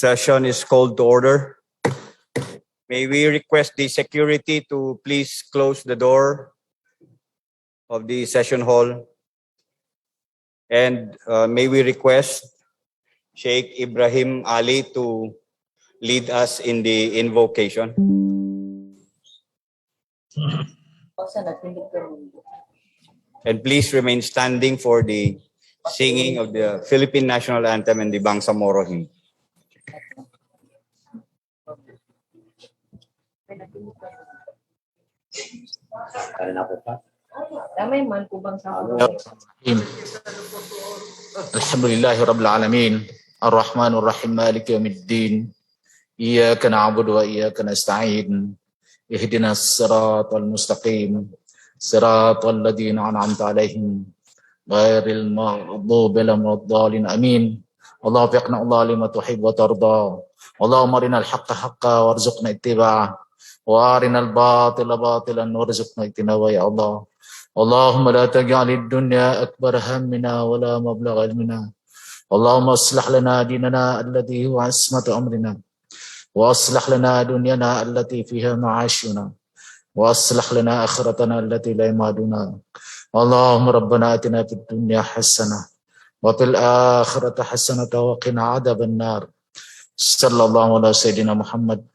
Session is called to order. May we request the security to please close the door of the session hall. And may we request Sheikh Ibrahim Ali to lead us in the invocation. And please remain standing for the singing of the Philippine National Anthem and the Bangsamoro hymn. Alhamdulillahi Rabbil Alamin Ar-Rahmanur Rahim Maliki Yawmiddin Iyyaka na'budu wa iyyaka nasta'in Ihdinas siratal mustaqim Siratal ladzina an'amta 'alaihim ghairil maghdubi 'alaihim waladdallin amin. Allah fiqna Allah lima tuhibbu wa tarda. Allahumma arinal haqqa haqqan warzuqna ittiba'ah wa arinal batila batilan warzuqna ijtinaba ya Allah. اللهم لا تجعل الدنيا أكبر همنا ولا مبلغ علمنا اللهم اصلح لنا ديننا الذي هو عصمة أمرنا وأصلح لنا دنيانا التي فيها معاشنا وأصلح لنا آخرتنا التي لا يمادنا اللهم ربنا آتنا في الدنيا حسنة وفي الآخرة حسنة وقنا عذاب النار صلى الله على سيدنا محمد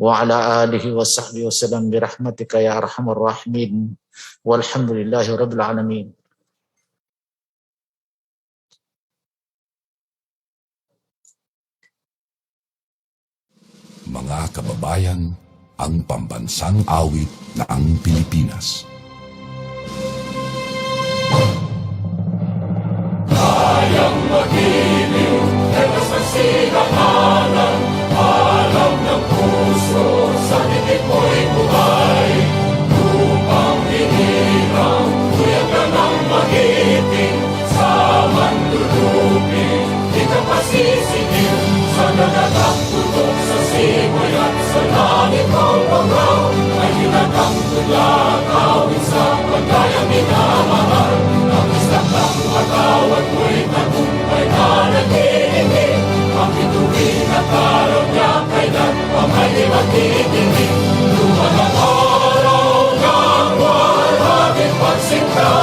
وعلى آله وصحبه وسلم برحمتك يا أرحم الراحمين walhamdulillahi rabbil alamin. Mga kababayan, ang pambansang awit ng Pilipinas. Kayang magiliw, ewas ang sigahanan, alam ng puso, sa titik mo'y buhay. Upang hinirang, kuya ka ng magiting, sa manlulupin, di ka pasisigil, sa nagagang tutok sa simoy at sa langit ng bangaw, ay hinatang tulakawin sa pagkayang minamahal, ang istak ng matawad mo'y tagumpay na nag-iingin, ang bituin at araw niya kailan pa may di magtitingin, lumagang araw ng walhagin pagsinta,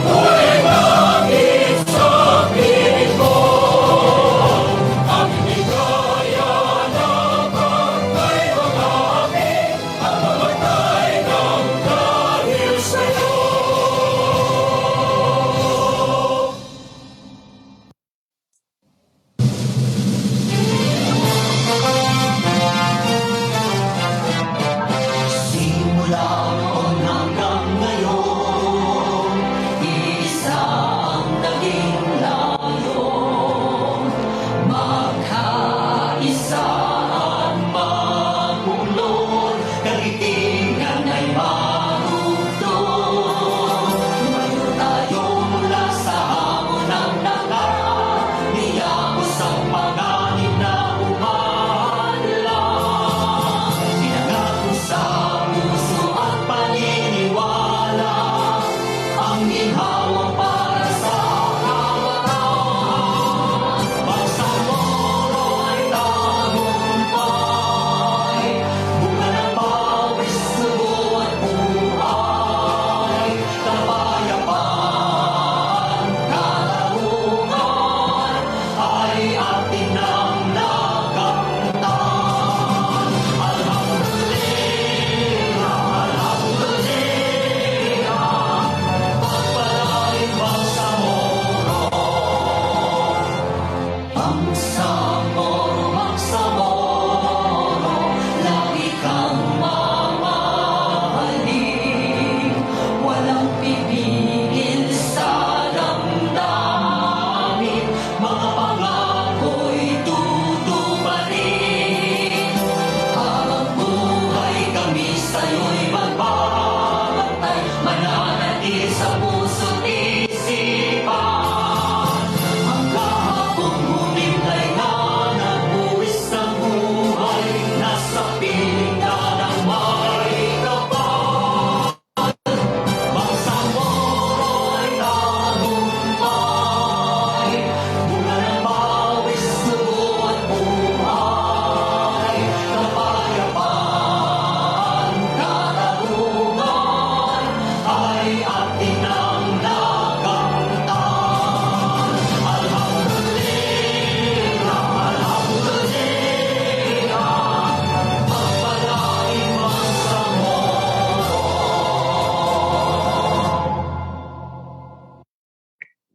muli langit sa piling ko. Ang hinigaya na pagkay mga amin, at mamatay ng dahil sa'yo.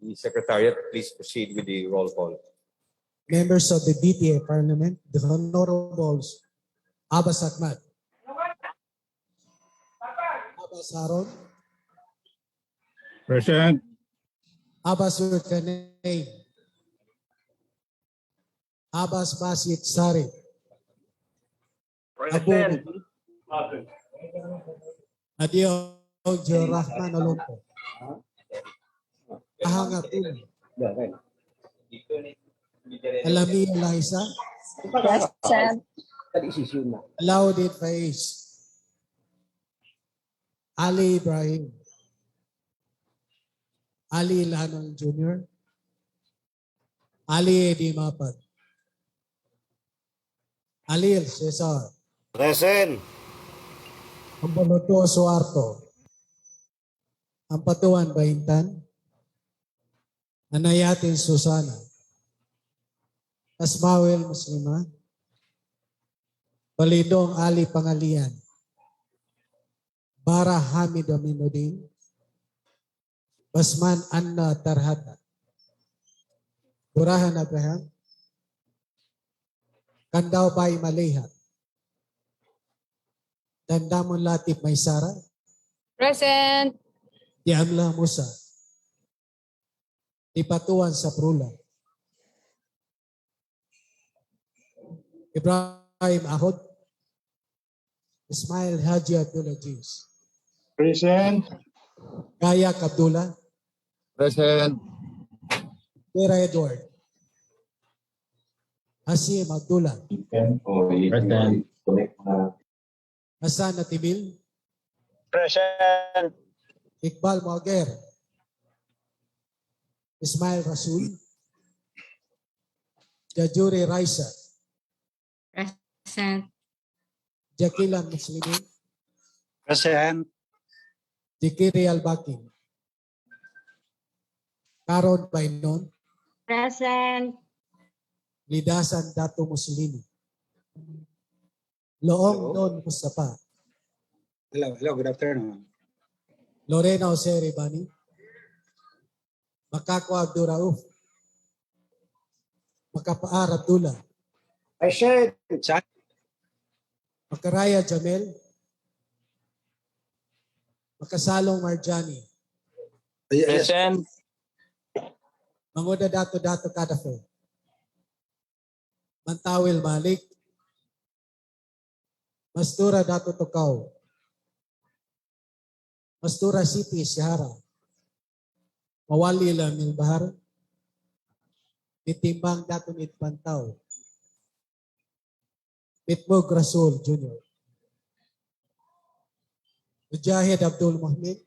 The Secretariat, please proceed with the roll call. Members of the BTA Parliament, the Honorables Abbas Ahmad, Abbas Haron, Present. Abbas Urkanay, Abbas Basit Sari, Abu Adio Rahman Alonso, Ahangatun, Alami Eliza, Present. Laudit Faiz, Ali Ibrahim, Ali Ilhanon Jr., Ali Edi Mapad, Ali El Cesar, Present. Amboloto Suarto, Ampatuan Baintan, Anayatin Susana, Asmawel Muslima, Balidong Ali Pangalian, Bara Hamid Aminuddin, Basman Anna Tarhata, Burahan Abraham, Kandaw Bay Maleha, Dandamon Latif Maysara, Present. Diamla Musa, Dipatuan Saprula, Ibrahim Ahod, Ismail Haji Abdullah Jis, Present. Gayak Abdullah, Present. Vera Edward, Hasim Abdullah, Present. Hasan Atibil, Present. Iqbal Moger, Ismail Rasul, Jajuri Raisa, Present. Jakilan Muslimin, Present. Jikiri Al-Baki, Karon Bainon, Present. Lidasan Datu Muslimi, Loong Don Mustafa, Hello, good afternoon. Lorena Jose Ribani, Makako Abdul Rauf, Makapaar Abdullah, I said, Makaraya Jamel, Makasalong Marjani, yes, Present. Manguda Dato Kadafe, Mantawil Malik, Mastura Dato Tokaw, Mastura City Sihara, Mawali Lamil Bahar, Mitimbang Dato Pantaw, Mitmug Rasul Jr., Mujahid Abdul Muhammad,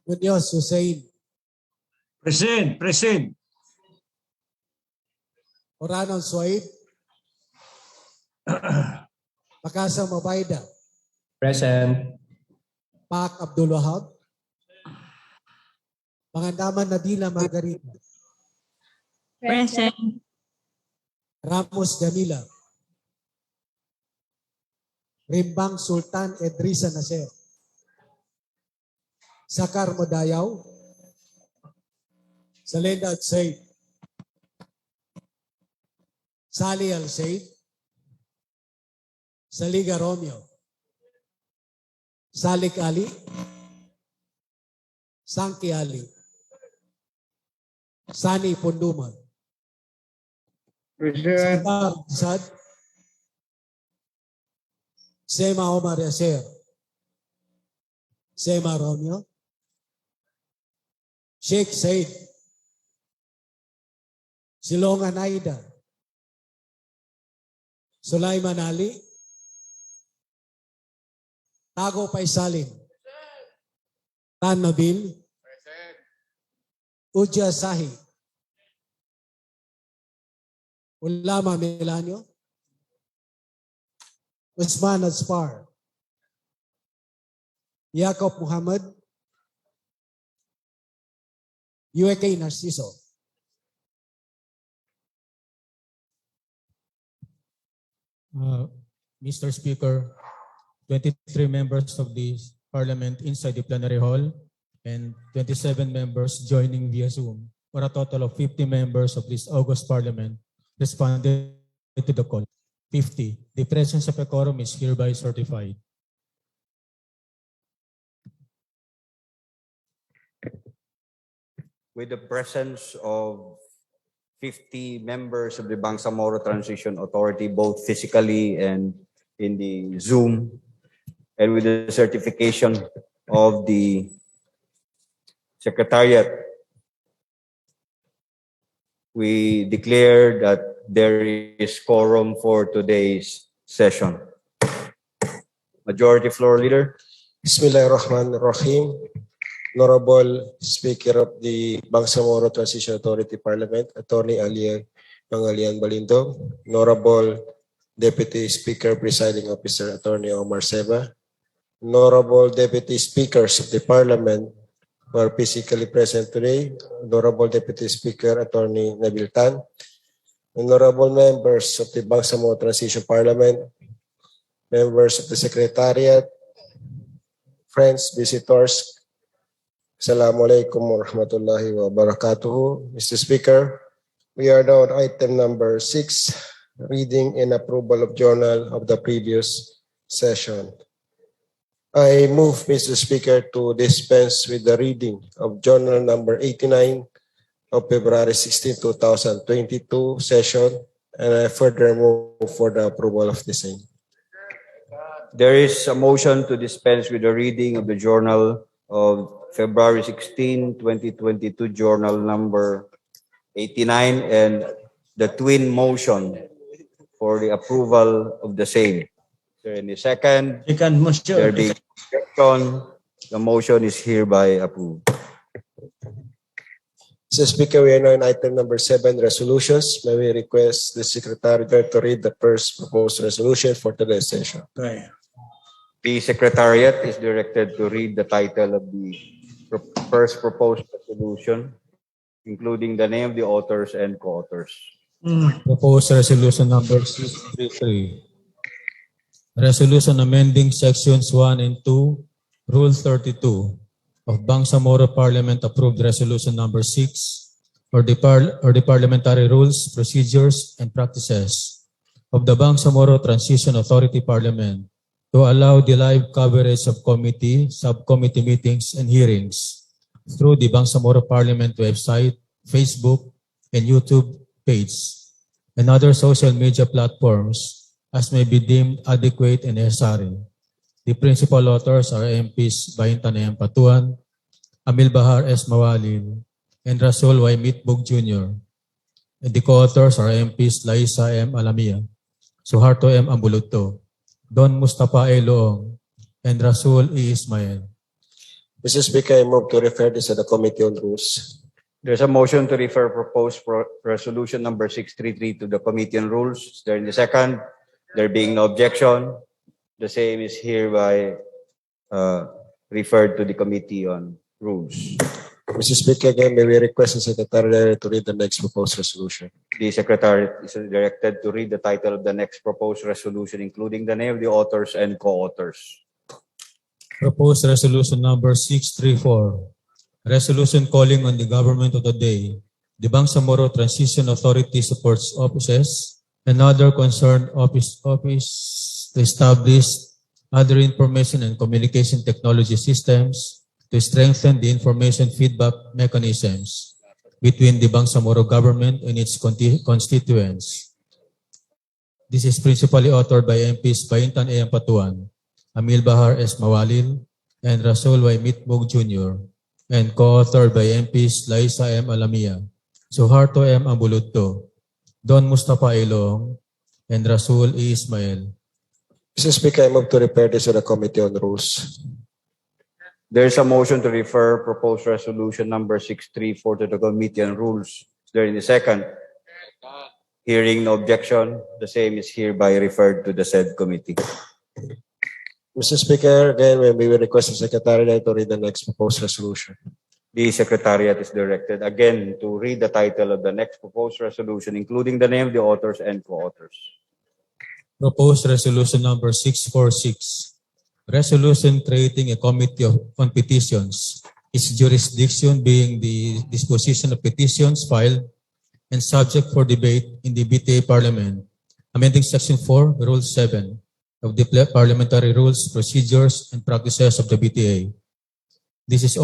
Munyos Hussein, Present. Oranon Suaid, Makasa Mabayda, Present. Pak Abdul Wahab, Pangandaman Nadila Margarita, Present. Ramos Jamila, Rimbang Sultan Edrisa Nasser, Sakar Modayaw, Salenda Al Said, Sali Al Said, Saliga Romeo, Salik Ali, Sangki Ali, Sani Punduman, Present. Sardar Sad, Sema Omar Yasser, Sema Romeo, Sheikh Said, Silongan Aida, Sulaiman Ali, Tago Paisalin, Tan Nabil, Uja Sahi, Ulama Milanyo, Usman Azfar, Jacob Muhammad, UAK Narciso. Mr. Speaker, 23 members of the Parliament inside the plenary hall, and 27 members joining via Zoom, for a total of 50 members of this August Parliament responded to the call. 50. The presence of a quorum is hereby certified. With the presence of 50 members of the Bangsamoro Transition Authority, both physically and in the Zoom, and with the certification of the Secretariat, we declare that there is quorum for today's session. Majority Floor Leader. Bismillahirrahmanirrahim. Honorable Speaker of the Bangsamoro Transition Authority Parliament, Attorney Pangalian Balindo, Honorable Deputy Speaker, Presiding Officer, Attorney Omar Seba, Honorable Deputy Speakers of the Parliament who are physically present today, Honorable Deputy Speaker, Attorney Nabil Tan, Honorable members of the Bangsamoro Transition Parliament, members of the Secretariat, friends, visitors, Assalamualaikum warahmatullahi wabarakatuh. Mr. Speaker, we are now on item number 6, reading and approval of journal of the previous session. I move, Mr. Speaker, to dispense with the reading of journal number 89 of February 16, 2022 session, and I further move for the approval of the same. There is a motion to dispense with the reading of the journal of February 16, 2022, journal number 89, and the twin motion for the approval of the same. Is there any second? Second motion. There being objection, the motion is hereby approved. Mr. Speaker, we are now in item number 7, resolutions. May we request the Secretary to read the first proposed resolution for today's session. Okay. The Secretariat is directed to read the title of the first proposed resolution, including the name of the authors and co-authors. Proposed resolution number 633. Resolution amending sections 1 and 2, Rule 32 of Bangsamoro Parliament approved resolution number 6 or the parliamentary rules, procedures, and practices of the Bangsamoro Transition Authority Parliament to allow the live coverage of committee, subcommittee meetings, and hearings through the Bangsamoro Parliament website, Facebook, and YouTube page, and other social media platforms as may be deemed adequate and necessary. The principal authors are MPs Baintan M. Patuan, Amil Bahar S. Mawalil, and Rasul Y. Mitbug Jr. And the co-authors are MPs Laisa M. Alamia, Suharto M. Ambuluto, Don Mustafa A. Loong, and Rasul E. Ismail. Mr. Speaker, I move to refer this to the Committee on Rules. There's a motion to refer proposed resolution number 633 to the Committee on Rules. Is there any second? There being no objection, the same is hereby referred to the Committee on Rules. Mr. Speaker, again, may we request the Secretary to read the next proposed resolution. The Secretary is directed to read the title of the next proposed resolution, including the name of the authors and co-authors. Proposed resolution number 634. Resolution calling on the government of the day, the Bangsamoro Transition Authority supports offices and other concerned office to establish other information and communication technology systems to strengthen the information feedback mechanisms between the Bangsamoro government and its constituents. This is principally authored by MPs Baintan A. Patuan, Amil Bahar S. Mawalil, and Rasul Y. Mitbug Jr., and co-authored by MPs Laisa M. Alamia, Suharto M. Ambuluto, Don Mustafa A. Loong, and Rasul E. Ismail. Mr. Speaker, I move to refer this to the Committee on Rules. There is a motion to refer proposed resolution number 634 to the Committee on Rules. Is there any second? Hearing no objection, the same is hereby referred to the said committee. Mr. Speaker, again, may we request the Secretary to read the next proposed resolution. The Secretariat is directed again to read the title of the next proposed resolution, including the name of the authors and co-authors. Proposed resolution number 646. Resolution creating a committee on petitions its jurisdiction being the disposition of petitions filed and subject for debate in the BTA Parliament, amending Section 4, Rule 7 of the Parliamentary Rules, Procedures, and Practices of the BTA. This is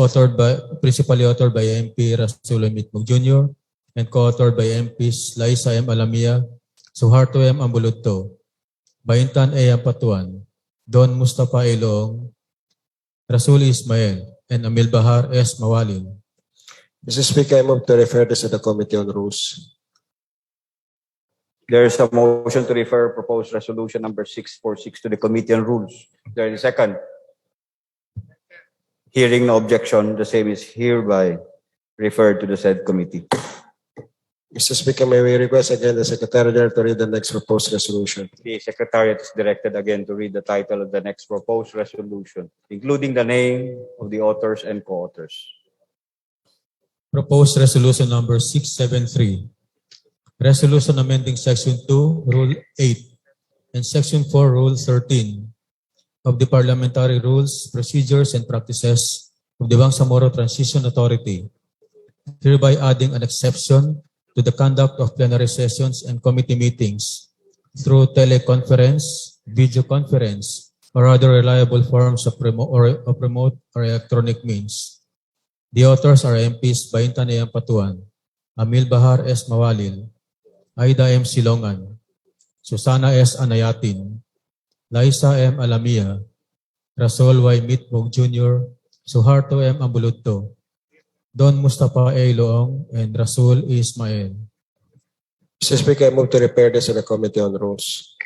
principally authored by MP Rasul Mitmog Jr. and co-authored by MPs Laisa M. Alamia, Suharto M. Ambuludto, Baintan A. Ampatuan, Don Mustafa Ilong, Rasul Ismail, and Amil Bahar S. Mawalin. Mr. Speaker, I move to refer this to the Committee on Rules. There is a motion to refer proposed resolution number 646 to the Committee on Rules. There is a second. Hearing no objection, the same is hereby referred to the said committee. Mr. Speaker, may we request again the Secretary General to read the next proposed resolution. The Secretariat is directed again to read the title of the next proposed resolution, including the name of the authors and co-authors. Proposed Resolution Number 673. Resolution amending Section 2, Rule 8, and Section 4, Rule 13 of the Parliamentary Rules, Procedures, and Practices of the Bangsamoro Transition Authority, hereby adding an exception to the conduct of plenary sessions and committee meetings through teleconference, video conference, or other reliable forms of remote or electronic means. The authors are MPs Baintan A. Ampatuan, Amil Bahar S. Mawalil, Aida M. Silongan, Susana S. Anayatin, Laisa M. Alamia, Rasul Y. Mitmog Jr., Suharto M. Ambuludto, Don Mustafa A. Loong, and Rasul Ismail. Mr. Speaker, I move to refer this to the Committee on Rules.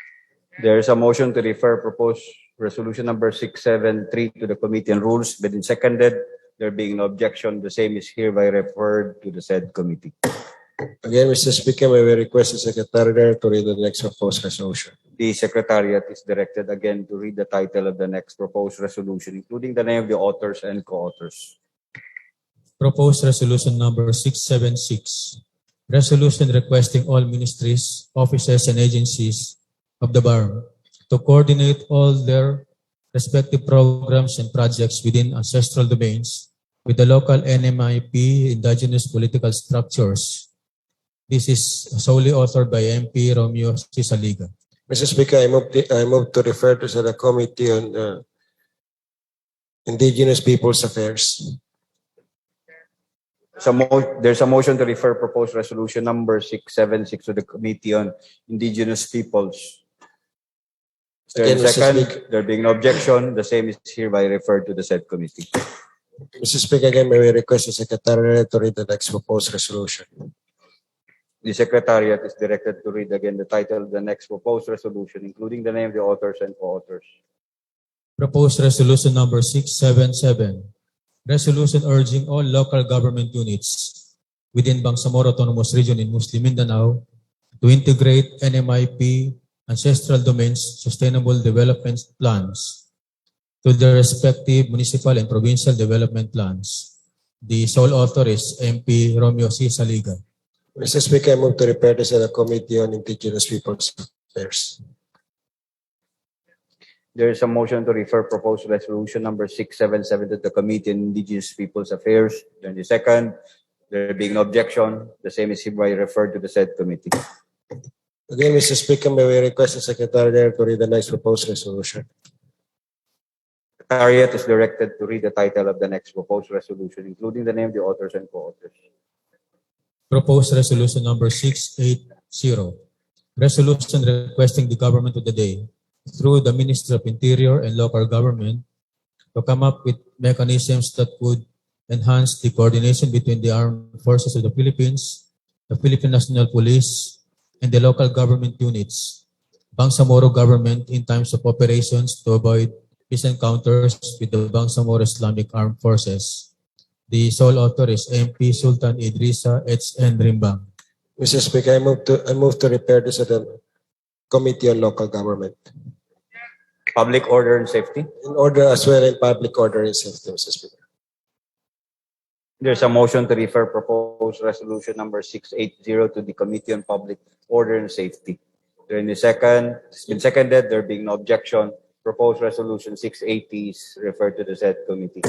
There is a motion to refer proposed resolution number 673 to the Committee on Rules, been seconded. There being no objection, the same is hereby referred to the said committee. Again, Mr. Speaker, may we request the Secretary General to read the next proposed resolution. The Secretariat is directed again to read the title of the next proposed resolution, including the name of the authors and co-authors. Proposed Resolution Number 676. Resolution requesting all ministries, offices, and agencies of the BARM to coordinate all their respective programs and projects within ancestral domains with the local NMIP indigenous political structures. This is solely authored by MP Romeo C. Saliga. Mr. Speaker, I move to refer this to the Committee on Indigenous Peoples Affairs. There's a motion to refer proposed resolution number 676 to the Committee on Indigenous Peoples. Again, Mr. Second, Speaker. there being no objection, the same is hereby referred to the said committee. Mr. Speaker, again, may we request the Secretary to read the next proposed resolution. The Secretariat is directed to read again the title of the next proposed resolution, including the name of the authors and co-authors. Proposed Resolution Number 677. Resolution urging all local government units within Bangsamoro Autonomous Region in Muslim Mindanao to integrate NMIP ancestral domains sustainable development plans to their respective municipal and provincial development plans. The sole author is MP Romeo C. Saliga. Mr. Speaker, I move to refer this to the Committee on Indigenous Peoples Affairs. There is a motion to refer proposed resolution number 677 to the Committee on Indigenous Peoples Affairs. Then the second, there being no objection, the same is hereby referred to the said committee. Again, Mr. Speaker, may we request the Secretary to read the next proposed resolution. Secretariat is directed to read the title of the next proposed resolution, including the name of the authors and co-authors. Proposed Resolution Number 680. Resolution requesting the government of the day, through the Ministry of Interior and Local Government, to come up with mechanisms that would enhance the coordination between the armed forces of the Philippines, the Philippine National Police, and the local government units, Bangsamoro government in times of operations to avoid peace encounters with the Bangsamoro Islamic Armed Forces. The sole author is MP Sultan Idrisa H.N. Rimbang. Mr. Speaker, I move to refer this to the Committee on Local Government. Public order and safety. In order as well in public order and safety, Mr. Speaker. There's a motion to refer proposed resolution number 680 to the Committee on Public Order and Safety. During the second, it's been seconded, there being no objection, proposed resolution 680 is referred to the said committee.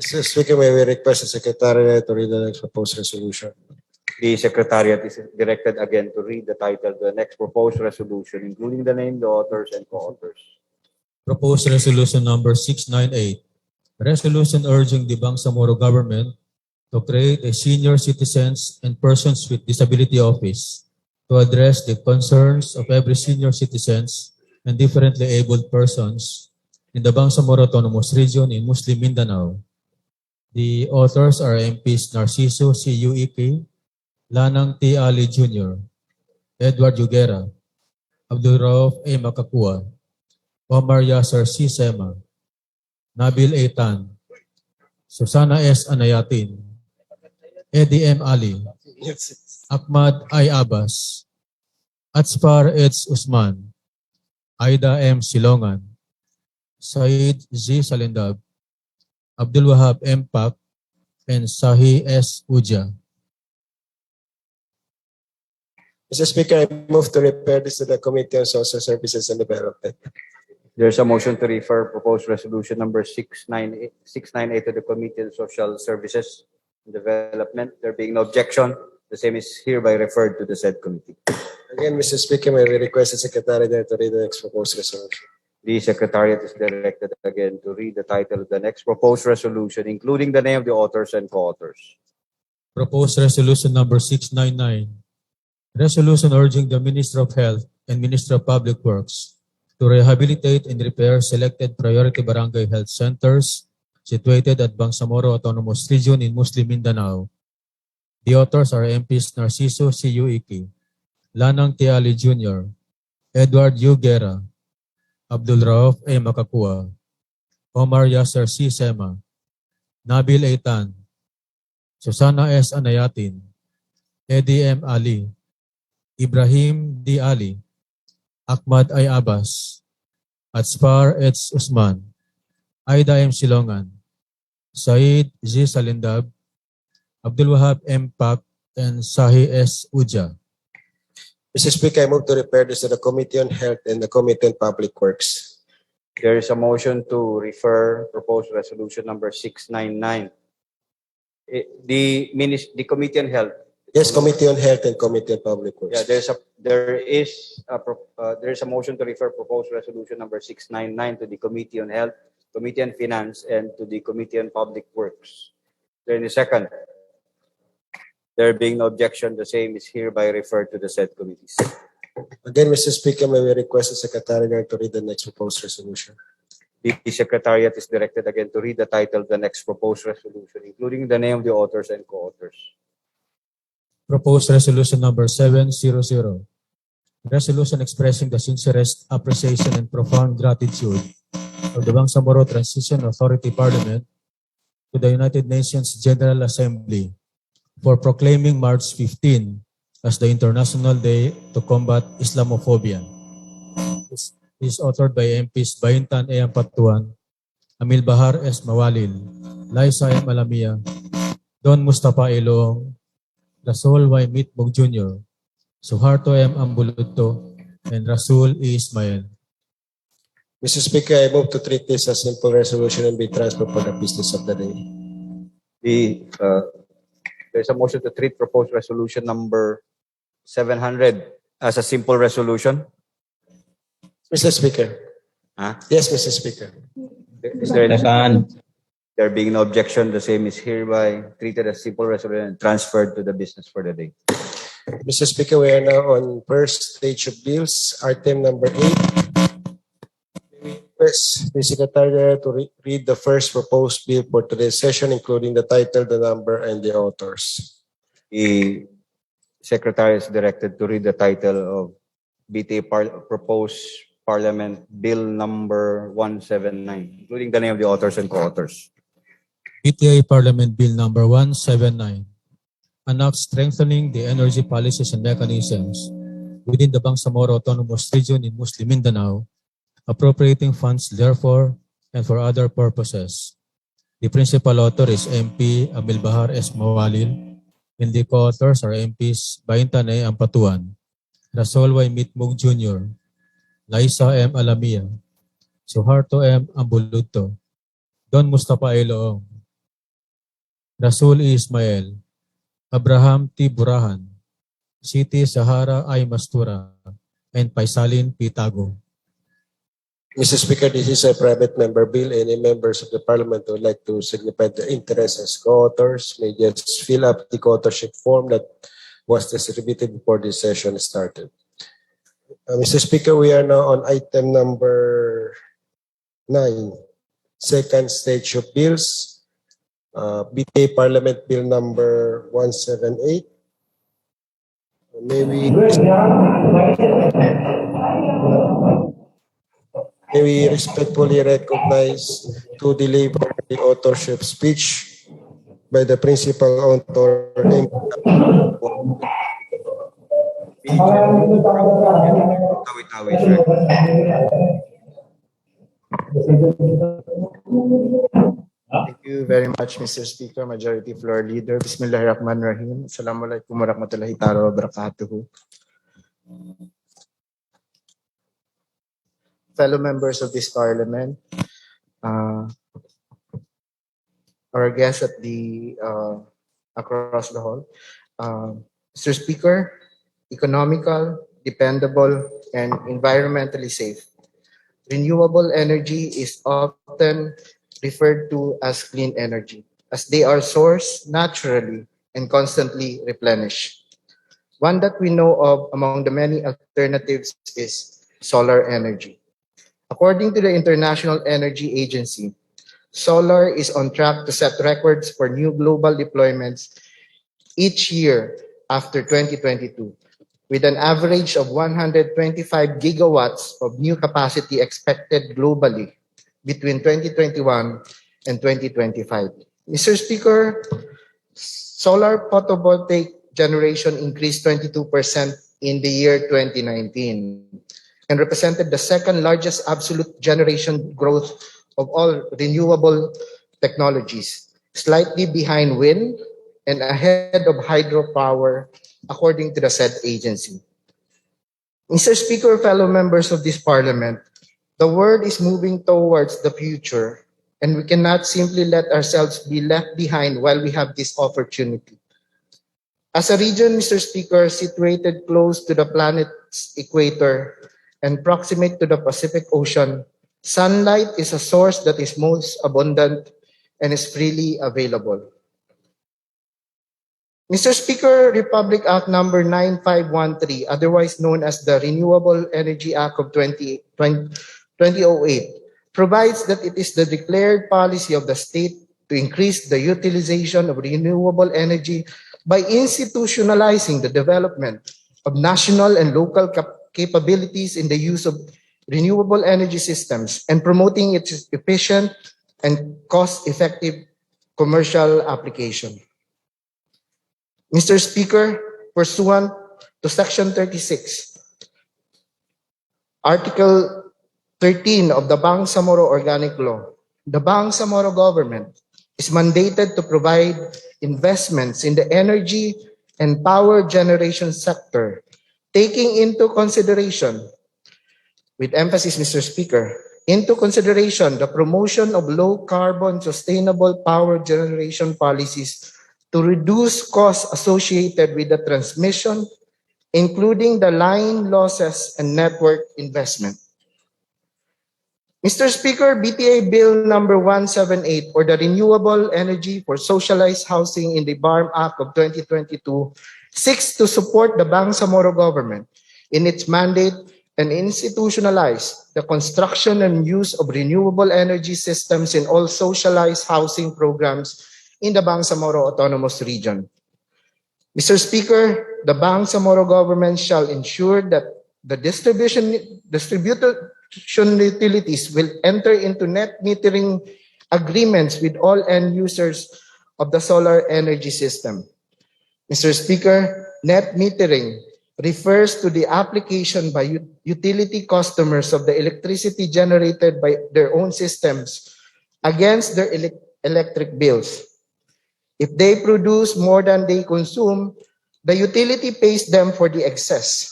Mr. Speaker, may we request the Secretary to read the next proposed resolution. The Secretariat is directed again to read the title of the next proposed resolution, including the name, the authors, and co-authors. Proposed Resolution Number 698. Resolution urging the Bangsamoro government to create a Senior Citizens and Persons with Disability Office to address the concerns of every senior citizens and differently abled persons in the Bangsamoro Autonomous Region in Muslim Mindanao. The authors are MPs Narciso C. Uike, Lanang T. Ali Jr., Edward Yugera, Abdul Rauf A. Makakua, Omar Yasser C. Sema, Nabil A. Tan, Susana S. Anayatin, Eddie M. Ali, Ahmad I. Abbas, Atspar H. Usman, Aida M. Silongan, Said Z. Salindab, Abdul Wahab M. Pak, and Sahi S. Uja. Mr. Speaker, I move to refer this to the Committee on Social Services and Development. There's a motion to refer proposed resolution number 698 to the Committee on Social Services and Development. There being no objection, the same is hereby referred to the said committee. Again, Mr. Speaker, may we request the Secretary to read the next proposed resolution. The Secretariat is directed again to read the title of the next proposed resolution, including the name of the authors and co-authors. Proposed Resolution Number 699. Resolution urging the Minister of Health and Minister of Public Works to rehabilitate and repair selected priority barangay health centers situated at Bangsamoro Autonomous Region in Muslim Mindanao. The authors are MPs Narciso C. Uike, Lanang T. Ali Jr., Edward U. Guerra, Abdul Rauf A. Makakua, Omar Yasser C. Sema, Nabil A. Tan, Susana S. Anayatin, Eddie M. Ali, Ibrahim D. Ali, Ahmad I. Abbas, Atspar H. Usman, Aida M. Silongan, Said Z. Salindab, Abdul Wahab M. Pak, and Sahi S. Uja. Mr. Speaker, I move to refer this to the Committee on Health and the Committee on Public Works. There is a motion to refer proposed resolution number 699. The Committee on Health. Yes, Committee on Health and Committee on Public Works. Yeah, there is a motion to refer proposed resolution number 699 to the Committee on Health, Committee on Finance, and to the Committee on Public Works. There in a second. There being no objection, the same is hereby referred to the said committees. Again, Mr. Speaker, may we request the Secretary to read the next proposed resolution. The Secretariat is directed again to read the title of the next proposed resolution, including the name of the authors and co-authors. Proposed Resolution Number 700. Resolution expressing the sincerest appreciation and profound gratitude of the Bangsamoro Transition Authority Parliament to the United Nations General Assembly for proclaiming March 15 as the International Day to Combat Islamophobia. This is authored by MPs Baintan A. Ampatuan, Amil Bahar S. Mawalil, Liza M. Alamia, Don Mustafa Ilong, Rasul Y. Mitmog Jr., Suharto M. Ambuludto, and Rasul E. Ismail. Mr. Speaker, I move to treat this as simple resolution and be transferred for the business of the day. There's a motion to treat proposed resolution number 700 as a simple resolution. Mr. Speaker. Huh? Yes, Mr. Speaker. Is there there being no objection, the same is hereby treated as simple resolution and transferred to the business for the day. Mr. Speaker, we are now on first stage of bills, item number 8. First, the Secretary to read the first proposed bill for today's session, including the title, the number, and the authors. The Secretary is directed to read the title of BTA Proposed Parliament Bill number 179, including the name of the authors and co-authors. BTA Parliament Bill Number 179, an act strengthening the energy policies and mechanisms within the Bangsamoro Autonomous Region in Muslim Mindanao, appropriating funds therefore and for other purposes. The principal author is MP Amil Bahar S. Mawalil, and the co-authors are MPs Baintan A. Ampatuan, Rasul Y. Mitmog Jr., Liza M. Alamia, Suharto M. Ambuludto, Don Mustafa Iloong, Rasul E. Ismail, Abraham T. Burahan, Siti Sahara I. Mastura, and Paisalin P. Tago. Mr. Speaker, this is a private member bill. Any members of the Parliament who would like to signify their interest as co-authors may just fill up the co-authorship form that was distributed before this session started. Mr. Speaker, we are now on item number 9, second stage of bills. BTA Parliament Bill number 178. May we respectfully recognize to deliver the authorship speech by the principal author. Tawi-tawi, sir. Thank you very much, Mr. Speaker, Majority Floor Leader. Bismillahirrahmanirrahim. Assalamualaikum warahmatullahi ta'ala wabarakatuh. Fellow members of this Parliament, our guests at the across the hall, Mr. Speaker, economical, dependable, and environmentally safe. Renewable energy is often referred to as clean energy, as they are sourced naturally and constantly replenished. One that we know of among the many alternatives is solar energy. According to the International Energy Agency, solar is on track to set records for new global deployments each year after 2022, with an average of 125 gigawatts of new capacity expected globally between 2021 and 2025. Mr. Speaker, solar photovoltaic generation increased 22% in the year 2019 and represented the second largest absolute generation growth of all renewable technologies, slightly behind wind and ahead of hydropower, according to the said agency. Mr. Speaker, fellow members of this Parliament, the world is moving towards the future, and we cannot simply let ourselves be left behind while we have this opportunity. As a region, Mr. Speaker, situated close to the planet's equator and proximate to the Pacific Ocean, sunlight is a source that is most abundant and is freely available. Mr. Speaker, Republic Act number 9513, otherwise known as the Renewable Energy Act of 2008, provides that it is the declared policy of the state to increase the utilization of renewable energy by institutionalizing the development of national and local capabilities in the use of renewable energy systems and promoting its efficient and cost-effective commercial application. Mr. Speaker, pursuant to Section 36, Article 13 of the Bangsamoro Organic Law, the Bangsamoro government is mandated to provide investments in the energy and power generation sector, taking into consideration, with emphasis, Mr. Speaker, into consideration the promotion of low-carbon sustainable power generation policies to reduce costs associated with the transmission, including the line losses and network investment. Mr. Speaker, BTA Bill number 178, or the Renewable Energy for Socialized Housing in the BARM Act of 2022, seeks to support the Bangsamoro government in its mandate and institutionalize the construction and use of renewable energy systems in all socialized housing programs in the Bangsamoro Autonomous Region. Mr. Speaker, the Bangsamoro government shall ensure that the distribution utilities will enter into net metering agreements with all end users of the solar energy system. Mr. Speaker, net metering refers to the application by utility customers of the electricity generated by their own systems against their electric bills. If they produce more than they consume, the utility pays them for the excess.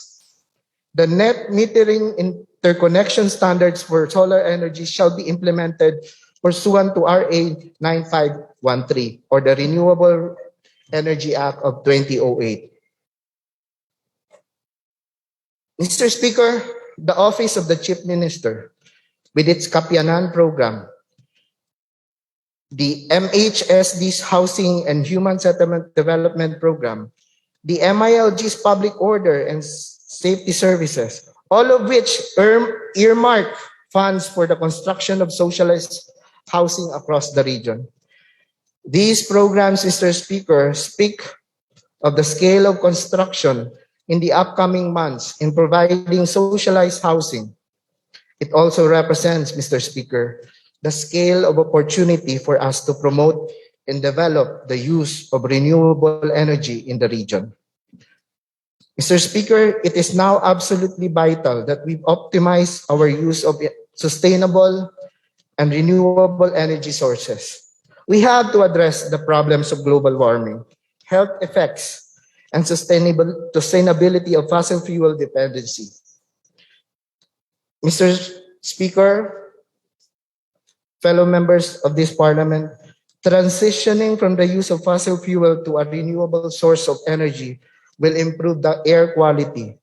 The net metering interconnection standards for solar energy shall be implemented pursuant to RA 13, or the Renewable Energy Act of 2008. Mr. Speaker, the Office of the Chief Minister, with its Kapianan program, the MHSD's Housing and Human Settlement Development Program, the MILG's Public Order and Safety Services, all of which earmark funds for the construction of socialized housing across the region. These programs, Mr. Speaker, speak of the scale of construction in the upcoming months in providing socialized housing. It also represents, Mr. Speaker, the scale of opportunity for us to promote and develop the use of renewable energy in the region. Mr. Speaker, it is now absolutely vital that we optimize our use of sustainable and renewable energy sources. We have to address the problems of global warming, health effects, and sustainability of fossil fuel dependency. Mr. Speaker, fellow members of this Parliament, transitioning from the use of fossil fuel to a renewable source of energy will improve the air quality.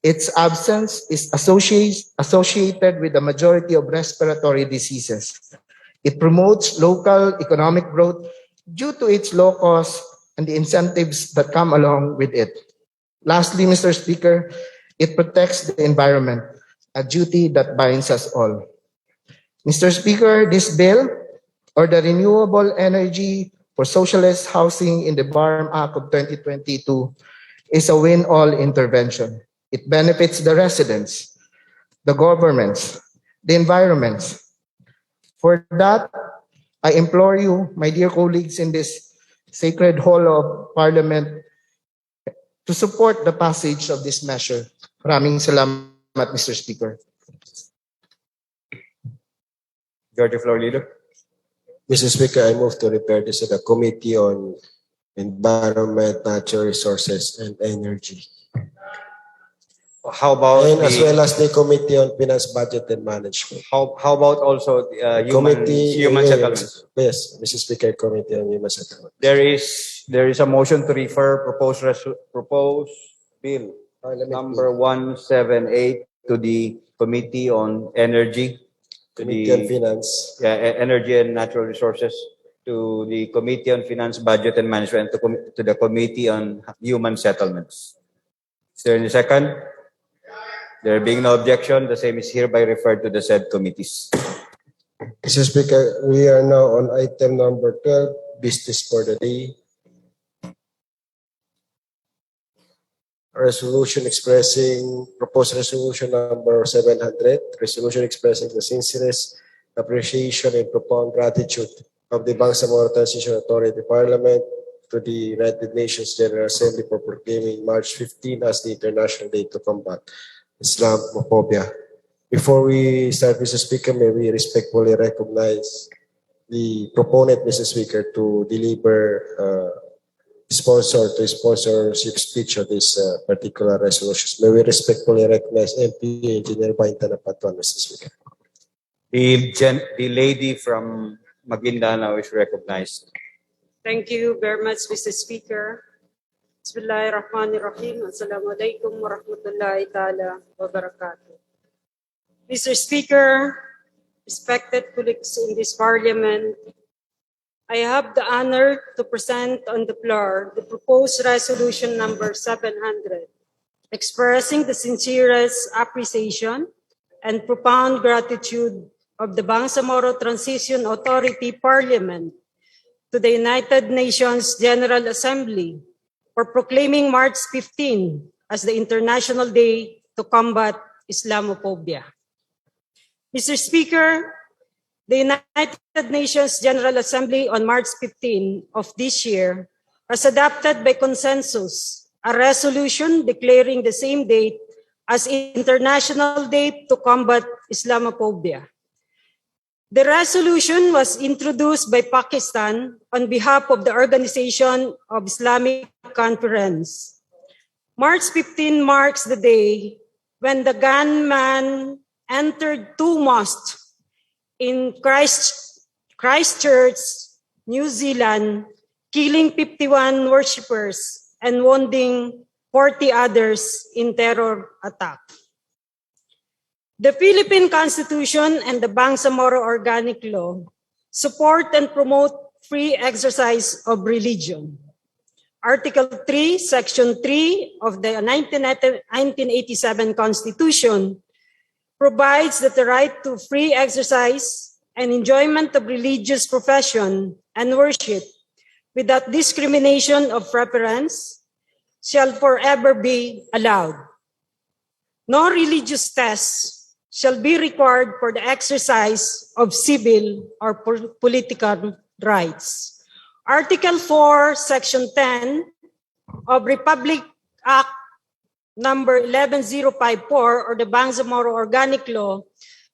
Its absence is associated with the majority of respiratory diseases. It promotes local economic growth due to its low cost and the incentives that come along with it. Lastly, Mr. Speaker, it protects the environment, a duty that binds us all. Mr. Speaker, this bill, or the Renewable Energy for Socialist Housing in the BARM Act of 2022, is a win-all intervention. It benefits the residents, the governments, the environments. For that, I implore you, my dear colleagues in this sacred hall of Parliament, to support the passage of this measure. Maraming salamat, Mr. Speaker. George Floor Leader. Mr. Speaker, I move to refer this to the Committee on Environment, Natural Resources, and Energy. How about And as the, well as the Committee on Finance, Budget, and Management. how about also the Committee human settlements? Yes, Mr. Speaker, Committee on Human Settlement. There is a motion to refer proposed bill number 178 to the Committee on Energy, Committee on Finance. Energy and Natural Resources, to the Committee on Finance, Budget, and Management, to the Committee on Human Settlements. Is there any second? There being no objection, the same is hereby referred to the said committees. Mr. Speaker, we are now on item number 12, business for the day. Proposed resolution number 700, resolution expressing the sincerest appreciation and profound gratitude of the Bangsamoro Transition Authority Parliament to the United Nations General Assembly for proclaiming March 15 as the International Day to Combat Islamophobia. Before we start, Mr. Speaker, may we respectfully recognize the proponent, Mr. Speaker, to deliver sponsorship speech of this particular resolutions. May we respectfully recognize MP Engineer Bainta Napatuan, Mr. Speaker. The lady from Maguindanao is recognized. Thank you very much, Mr. Speaker. Bismillahirrahmanirrahim. Assalamualaikum warahmatullahi ta'ala wabarakatuh. Mr. Speaker, respected colleagues in this Parliament, I have the honor to present on the floor the proposed resolution number 700, expressing the sincerest appreciation and profound gratitude of the Bangsamoro Transition Authority Parliament to the United Nations General Assembly for proclaiming March 15 as the International Day to Combat Islamophobia. Mr. Speaker, the United Nations General Assembly on March 15 of this year has adopted by consensus a resolution declaring the same date as International Day to Combat Islamophobia. The resolution was introduced by Pakistan on behalf of the Organization of Islamic Conference. March 15 marks the day when the gunman entered two mosques in Christchurch, New Zealand, killing 51 worshippers and wounding 40 others in terror attack. The Philippine Constitution and the Bangsamoro Organic Law support and promote free exercise of religion. Article 3, Section 3 of the 1987 Constitution provides that the right to free exercise and enjoyment of religious profession and worship without discrimination of preference shall forever be allowed. No religious test shall be required for the exercise of civil or political rights. Article 4, Section 10 of Republic Act number 11054 or the Bangsamoro Organic Law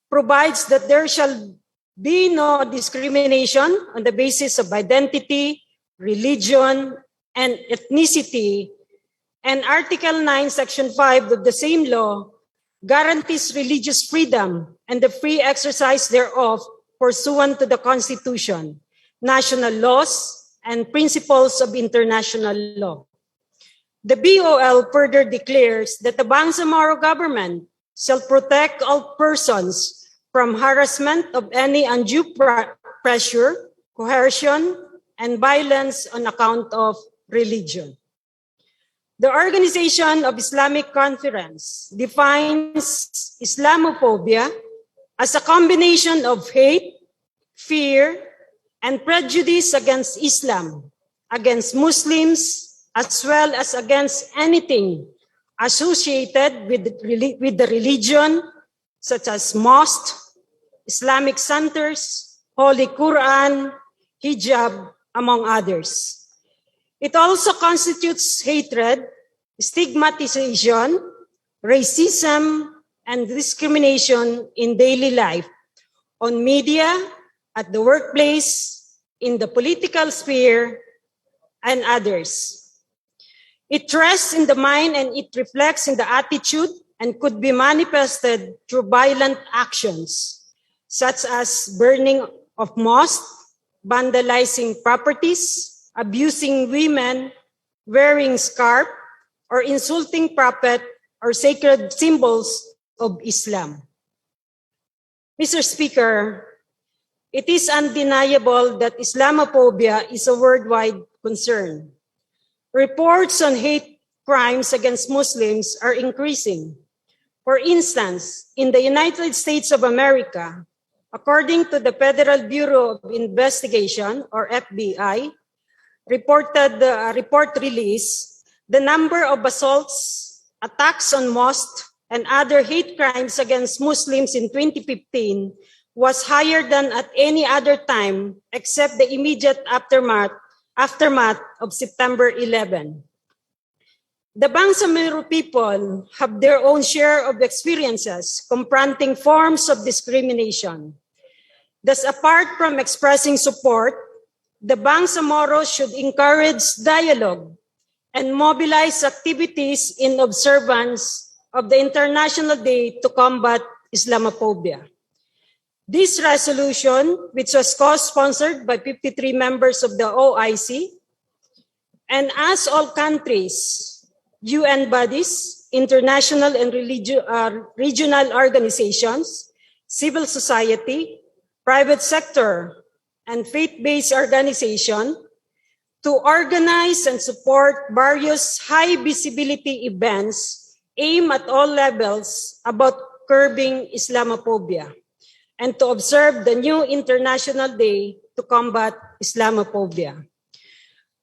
provides that there shall be no discrimination on the basis of identity, religion, and ethnicity. And Article 9, Section 5 of the same law guarantees religious freedom and the free exercise thereof pursuant to the Constitution, national laws, and principles of international law. The BOL further declares that the Bangsamoro government shall protect all persons from harassment of any undue pressure, coercion, and violence on account of religion. The Organization of Islamic Conference defines Islamophobia as a combination of hate, fear, and prejudice against Islam, against Muslims, as well as against anything associated with the religion, such as mosques, Islamic centers, Holy Quran, hijab, among others. It also constitutes hatred, stigmatization, racism, and discrimination in daily life, on media, at the workplace, in the political sphere, and others. It rests in the mind and it reflects in the attitude and could be manifested through violent actions, such as burning of mosques, vandalizing properties, abusing women, wearing scarf, or insulting prophet or sacred symbols of Islam. Mr. Speaker, it is undeniable that Islamophobia is a worldwide concern. Reports on hate crimes against Muslims are increasing. For instance, in the United States of America, according to the Federal Bureau of Investigation, or FBI, report release, the number of assaults, attacks on mosques, and other hate crimes against Muslims in 2015 was higher than at any other time except the immediate aftermath of September 11. The Bangsamoro people have their own share of experiences confronting forms of discrimination. Thus, apart from expressing support, the Bangsamoro should encourage dialogue and mobilize activities in observance of the International Day to Combat Islamophobia. This resolution, which was co-sponsored by 53 members of the OIC, and as all countries, UN bodies, international and regional organizations, civil society, private sector, and faith-based organizations, to organize and support various high-visibility events aimed at all levels about curbing Islamophobia, and to observe the new International Day to Combat Islamophobia.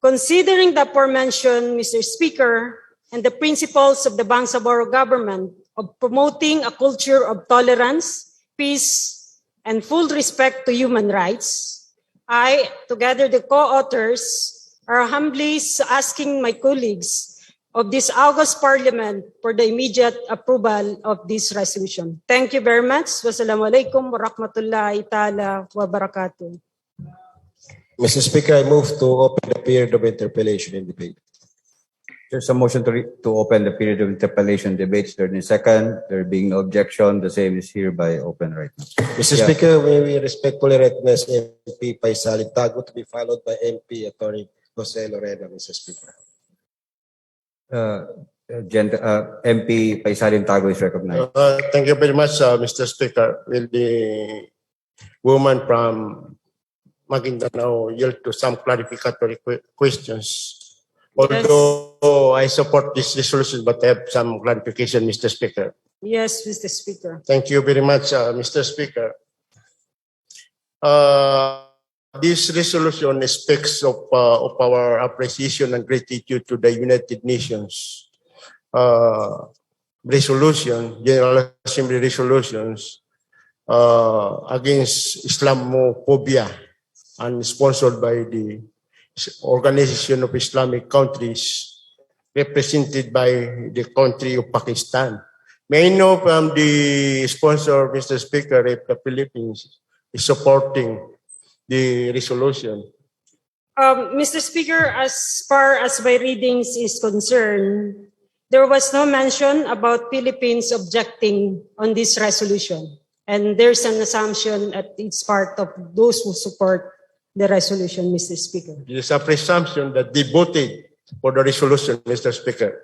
Considering the aforementioned, Mr. Speaker, and the principles of the Bangsamoro government of promoting a culture of tolerance, peace, and full respect to human rights, I, together the co-authors, are humbly asking my colleagues of this August Parliament for the immediate approval of this resolution. Thank you very much. Wassalamualaikum warahmatullahi ta'ala wabarakatuh. Mr. Speaker, I move to open the period of interpellation and debate. There's a motion to open the period of interpellation debates. Third and second. There being no objection, the same is hereby open right now. Mr. Yeah. Speaker, may we respectfully recognize MP Paisalin Tago to be followed by MP Attorney Jose Lorena, Mr. Speaker. MP Paisalin Tago is recognized. Thank you very much, Mr. Speaker. Will the woman from Maguindanao yield to some clarificatory questions? Although I support this resolution, but I have some clarification, Mr. Speaker. Yes, Mr. Speaker. Thank you very much, Mr. Speaker. This resolution speaks of our appreciation and gratitude to the United Nations resolution, General Assembly resolutions against Islamophobia and sponsored by the Organization of Islamic Countries represented by the country of Pakistan. May I know from the sponsor, Mr. Speaker, if the Philippines is supporting the resolution? Mr. Speaker, as far as my readings is concerned, there was no mention about Philippines objecting on this resolution. And there's an assumption that it's part of those who support the resolution, Mr. Speaker. There's a presumption that they voted for the resolution, Mr. Speaker.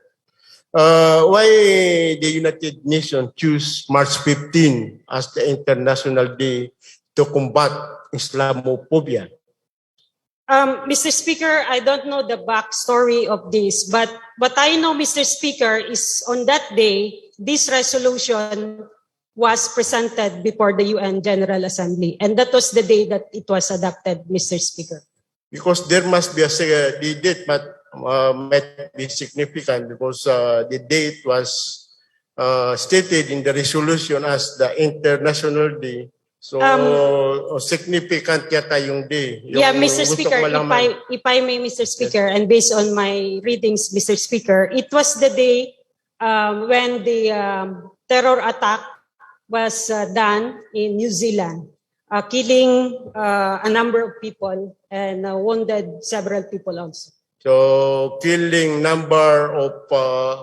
Why the United Nations choose March 15 as the International Day to combat Islamophobia? Mr. Speaker, I don't know the backstory of this, but what I know, Mr. Speaker, is on that day, this resolution was presented before the UN General Assembly. And that was the day that it was adopted, Mr. Speaker. Because there must be the date might be significant because the date was stated in the resolution as the International Day. So, significant yata yung day. Yeah, Mr. Speaker, if I may, Mr. Speaker, and based on my readings, Mr. Speaker, it was the day when the terror attack was done in New Zealand, killing a number of people and wounded several people also. So, killing number of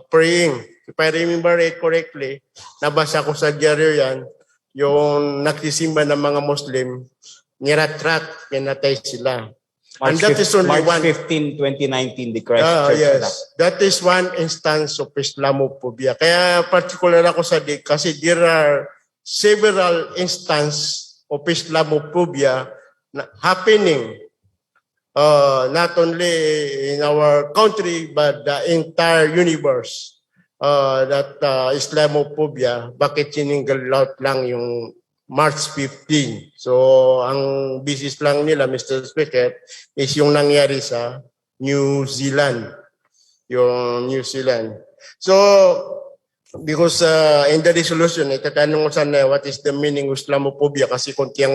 praying. If I remember it correctly, nabasa ko sa diaryo yan, yung nagsisimba ng mga Muslim, niratrat, pinatay sila. March 15, 2019, the Christchurch yes. attack. That is one instance of Islamophobia. Kaya particular ako sa day kasi there are several instances of Islamophobia happening not only in our country but the entire universe. That Islamophobia, bakit sininggle out lang yung March 15. So, ang business lang nila, Mr. Speaker, is yung nangyari sa New Zealand. Yung New Zealand. So, because in the resolution, itatanong ko sana what is the meaning of Islamophobia kasi konti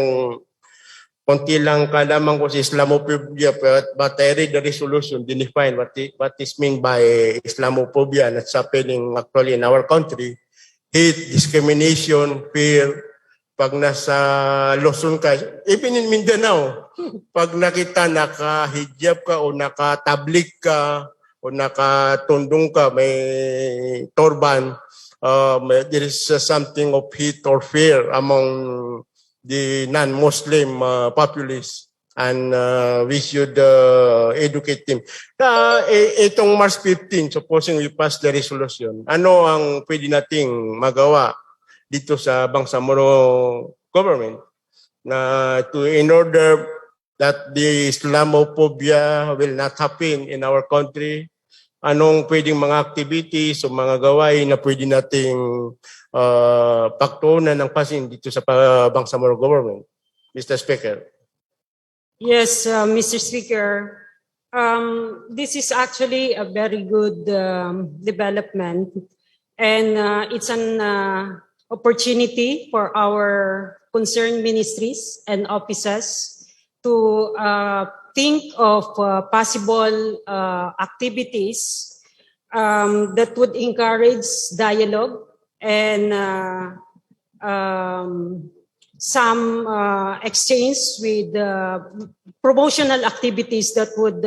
lang kalaman ko si Islamophobia but I read the resolution, define what is meant by Islamophobia and it's happening actually in our country. Hate, discrimination, fear. Pag nasa Luzon ka, even in Mindanao, pag nakita naka-hijab ka o naka-tablik ka o naka-tundong ka, may turban, there is something of hate or fear among the non-Muslim populace and we should educate them. Itong March 15, supposing we pass the resolution, ano ang pwede nating magawa dito sa Bangsamoro government na in order that the Islamophobia will not happen in our country? Anong pwedeng mga activities o mga gawain na pwede nating pagtuunan ng pasin dito sa Bangsamoro government? Mr. Speaker. Yes, Mr. Speaker. This is actually a very good development and it's an opportunity for our concerned ministries and offices to think of possible activities that would encourage dialogue and some exchange with promotional activities that would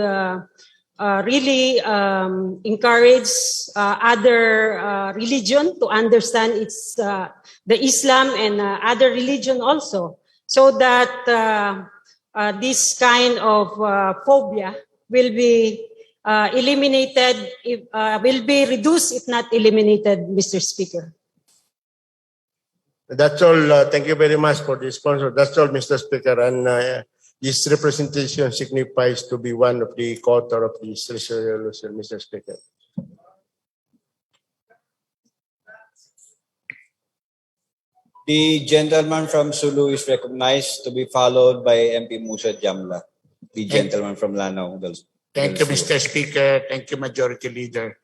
really encourage other religion to understand the Islam and other religion also, so that this kind of phobia will be eliminated, will be reduced if not eliminated, Mr. Speaker. That's all. Thank you very much for the sponsor. That's all, Mr. Speaker. And this representation signifies to be one of the co-author of this resolution, Mr. Speaker. The gentleman from Sulu is recognized, to be followed by MP Musa Jamla, the gentleman from Lanao. Thank you, Mr. Speaker. Thank you, Majority Leader,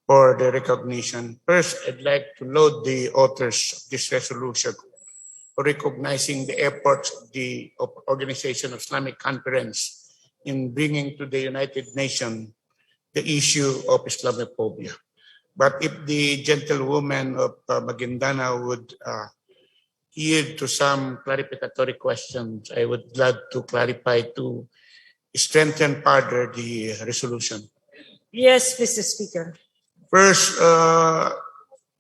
for the recognition. First, I'd like to laud the authors of this resolution for recognizing the efforts of the Organization of Islamic Conference in bringing to the United Nations the issue of Islamophobia. But if the gentlewoman of Maguindanao would yield to some clarificatory questions, I would glad to clarify to strengthen further the resolution. Yes, Mr. Speaker. First,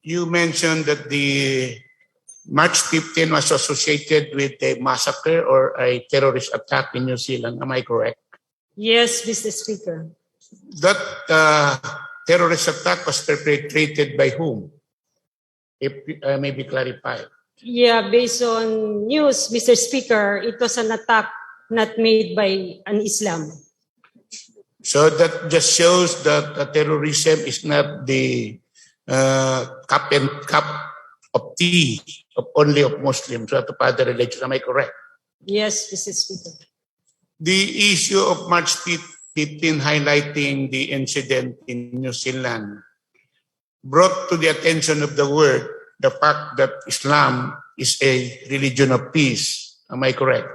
you mentioned that the March 15 was associated with a massacre or a terrorist attack in New Zealand. Am I correct? Yes, Mr. Speaker. That terrorist attack was perpetrated by whom? If may be clarified. Yeah, based on news, Mr. Speaker, it was an attack not made by an Islam. So that just shows that terrorism is not the cup of tea of only of Muslims, but of other religions. Am I correct? Yes, Mr. Speaker. The issue of March 15 highlighting the incident in New Zealand brought to the attention of the world the fact that Islam is a religion of peace. Am I correct?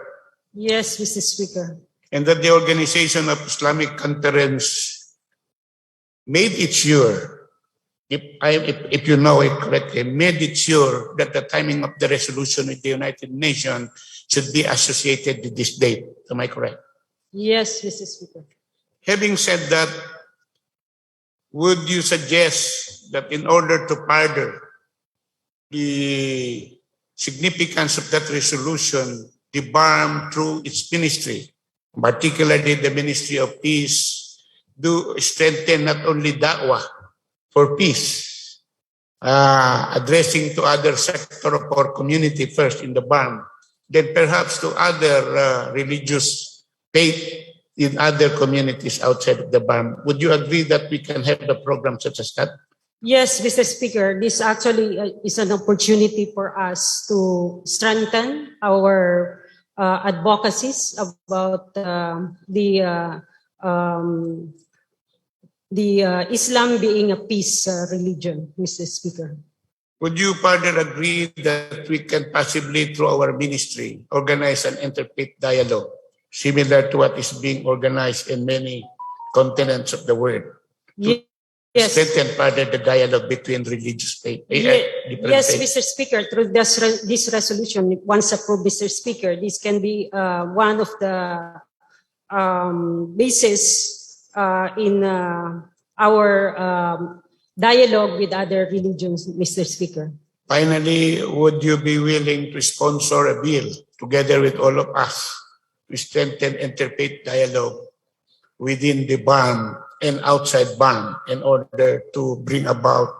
Yes, Mr. Speaker. And that the Organization of Islamic Conference made it sure, if you know it correctly, made it sure that the timing of the resolution with the United Nations should be associated with this date. Am I correct? Yes, Mr. Speaker. Having said that, would you suggest that in order to further the significance of that resolution, the BARM through its ministry, particularly the Ministry of Peace, do strengthen not only da'wah for peace, addressing to other sector of our community first in the BARM, then perhaps to other religious faith in other communities outside of the BARM. Would you agree that we can have a program such as that? Yes, Mr. Speaker. This actually is an opportunity for us to strengthen our advocacies about the Islam being a peace religion, Mr. Speaker. Would you further agree that we can possibly, through our ministry, organize an interfaith dialogue similar to what is being organized in many continents of the world? Yes. Strengthen further the dialogue between religious faith. Yes, Mr. Speaker, through this resolution, once approved, Mr. Speaker, this can be one of the basis in our dialogue with other religions, Mr. Speaker. Finally, would you be willing to sponsor a bill together with all of us to strengthen interfaith dialogue within the BARM and outside BARM in order to bring about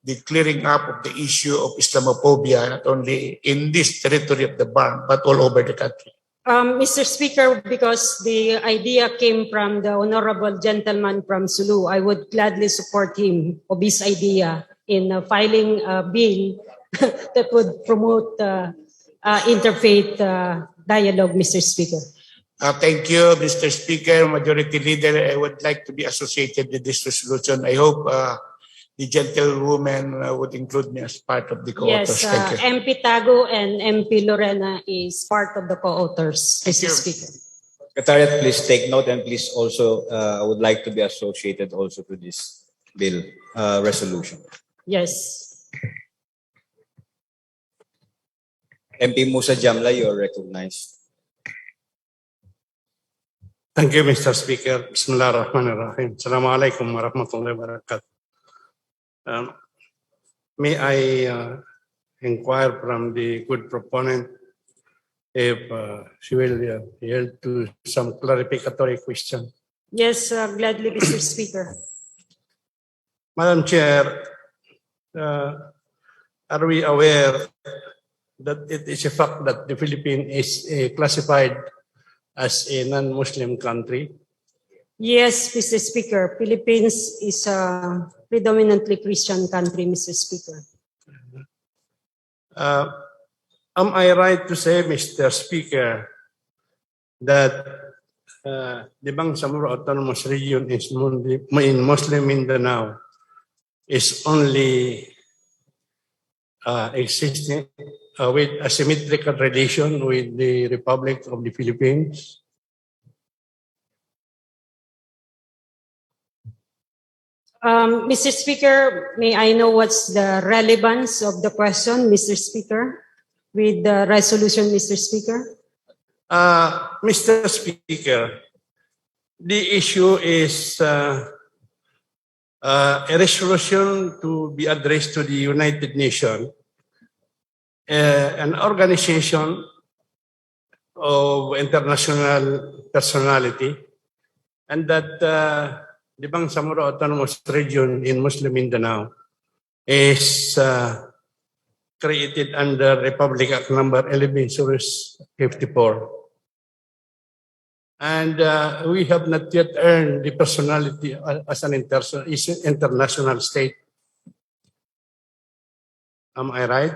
the clearing up of the issue of Islamophobia, not only in this territory of the BARM, but all over the country? Mr. Speaker, because the idea came from the honorable gentleman from Sulu, I would gladly support him of his idea in filing a bill that would promote interfaith dialogue, Mr. Speaker. Thank you, Mr. Speaker. Majority Leader, I would like to be associated with this resolution. I hope the gentlewoman would include me as part of the co-authors. Yes, Thank you. MP Tago and MP Lorena is part of the co-authors, Mr. Speaker. Secretariat, please take note, and please also, I would like to be associated also to this bill resolution. Yes. MP Musa Jamla, you are recognized. Thank you, Mr. Speaker. Bismillahirrahmanirrahim. Assalamualaikum warahmatullahi wabarakatuh. May I inquire from the good proponent if she will yield to some clarificatory question. Yes, gladly, Mr. Speaker. Madam Chair, are we aware that it is a fact that the Philippines is classified as a non-Muslim country? Yes, Mr. Speaker. Philippines is a predominantly Christian country, Mr. Speaker. Am I right to say, Mr. Speaker, that the Bangsamoro Autonomous Region is in Muslim Mindanao is only existing with a symmetrical relation with the Republic of the Philippines? Mr. Speaker, may I know what's the relevance of the question, Mr. Speaker, with the resolution, Mr. Speaker? Mr. Speaker, the issue is a resolution to be addressed to the United Nations, an organization of international personality, and that the Bangsamoro Autonomous Region in Muslim Mindanao is created under Republic Act number 11/54. And we have not yet earned the personality as an international state. Am I right?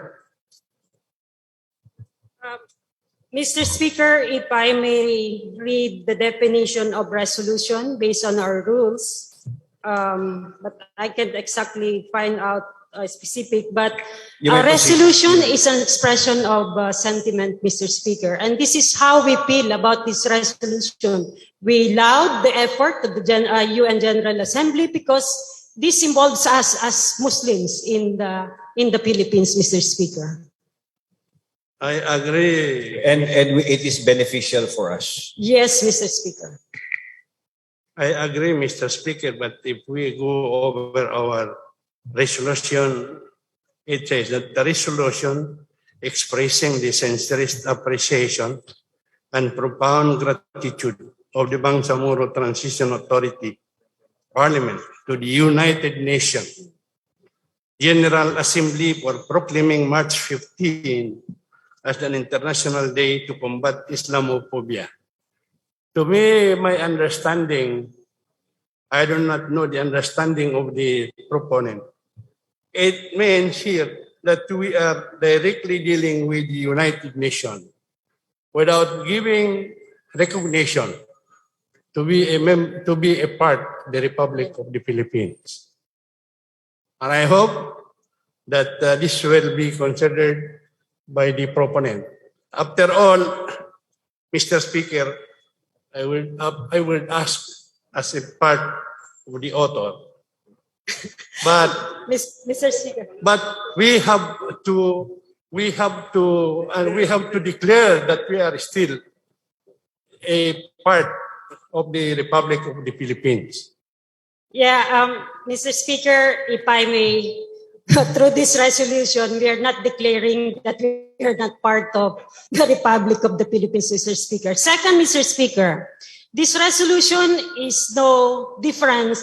Mr. Speaker, if I may read the definition of resolution based on our rules, but I can't exactly find out specific, but a resolution is an expression of sentiment, Mr. Speaker. And this is how we feel about this resolution. We laud the effort of the UN General Assembly because this involves us as Muslims in the Philippines, Mr. Speaker. I agree. And it is beneficial for us. Yes, Mr. Speaker. I agree, Mr. Speaker, but if we go over our resolution, it says that the resolution expressing the sincerest appreciation and profound gratitude of the Bangsamoro Transition Authority Parliament to the United Nations General Assembly for proclaiming March 15 as an International Day to combat Islamophobia. To me, my understanding, I do not know the understanding of the proponent. It means here that we are directly dealing with the United Nations without giving recognition to be a part of the Republic of the Philippines. And I hope that this will be considered by the proponent. After all, Mr. Speaker, I will ask as a part of the author. But Mr. Speaker. But we have to declare that we are still a part of the Republic of the Philippines. Yeah, Mr. Speaker, if I may, through this resolution, we are not declaring that we are not part of the Republic of the Philippines, Mr. Speaker. Second, Mr. Speaker, this resolution is no different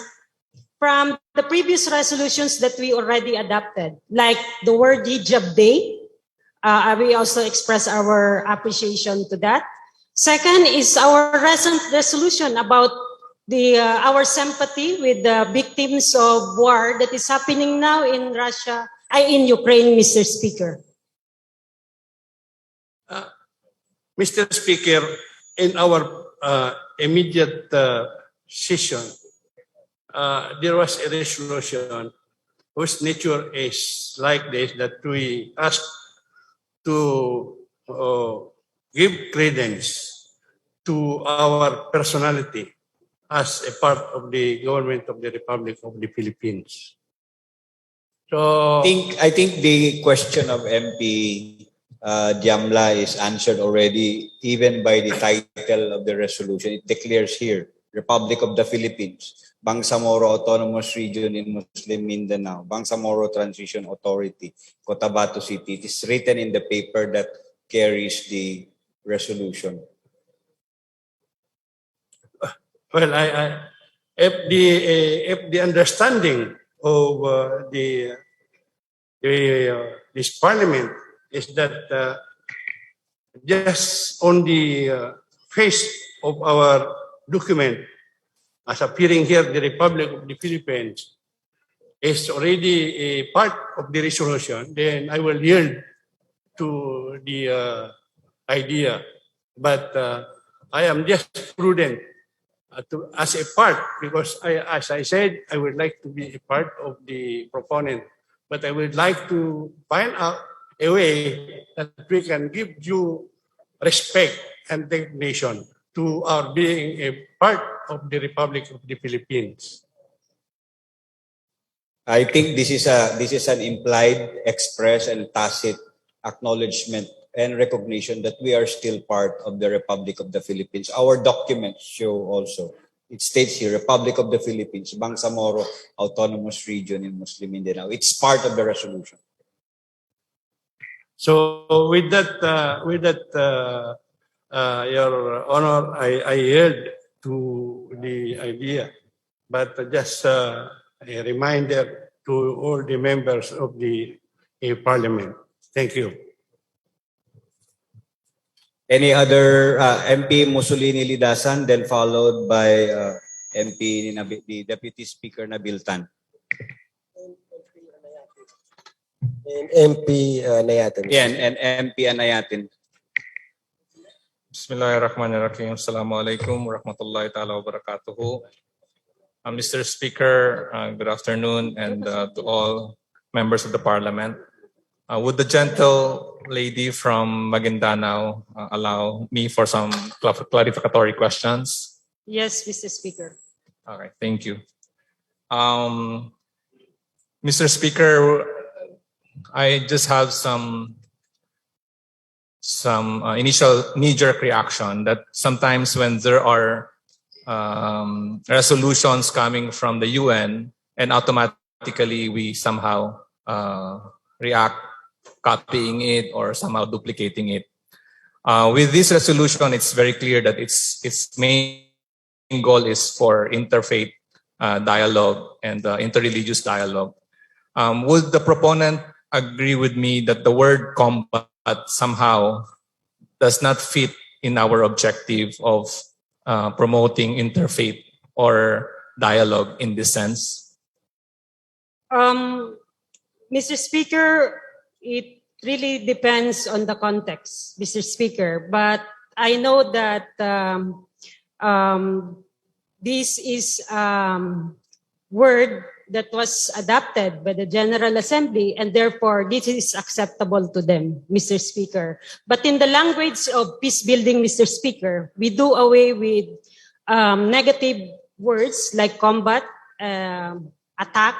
from the previous resolutions that we already adopted, like the word hijab day. We also express our appreciation to that. Second is our recent resolution about our sympathy with the victims of war that is happening now in in Ukraine, Mr. Speaker. Mr. Speaker, in our immediate session, there was a resolution whose nature is like this, that we ask to give credence to our personality as a part of the government of the Republic of the Philippines. So I think the question of MP Diamla is answered already, even by the title of the resolution. It declares here, Republic of the Philippines, Bangsamoro Autonomous Region in Muslim Mindanao, Bangsamoro Transition Authority, Cotabato City. It is written in the paper that carries the resolution. Well, if the understanding of this parliament is that just on the face of our document, as appearing here, the Republic of the Philippines is already a part of the resolution, then I will yield to the idea. But I am just prudent as a part, because as I said, I would like to be a part of the proponent, but I would like to find out a way that we can give due respect and recognition to our being a part of the Republic of the Philippines. I think this is an implied, express, and tacit acknowledgement and recognition that we are still part of the Republic of the Philippines. Our documents show also. It states here, Republic of the Philippines, Bangsamoro Autonomous Region in Muslim Mindanao. It's part of the resolution. So with that, Your Honor, I yield to the idea, but just a reminder to all the members of the Parliament. Thank you. Any other MP Mussolini Lidasan, then followed by MP the Deputy Speaker Nabiltan. And MP Nayatin. Yeah, and MP Anayatin. Bismillahirrahmanirrahim. Assalamualaikum warahmatullahi ta'ala wabarakatuh. Mr. Speaker, good afternoon, and to all members of the Parliament. Would the gentle lady from Maguindanao allow me for some clarificatory questions? Yes, Mr. Speaker. All right, thank you. Mr. Speaker, I just have some initial knee-jerk reaction that sometimes when there are resolutions coming from the UN, and automatically we somehow react copying it or somehow duplicating it. With this resolution, it's very clear that its main goal is for interfaith dialogue and interreligious dialogue. Would the proponent agree with me that the word combat somehow does not fit in our objective of promoting interfaith or dialogue in this sense? Mr. Speaker, it really depends on the context, Mr. Speaker. But I know that this is word that was adopted by the General Assembly, and therefore this is acceptable to them, Mr. Speaker. But in the language of peace building, Mr. Speaker, we do away with negative words like combat, attack,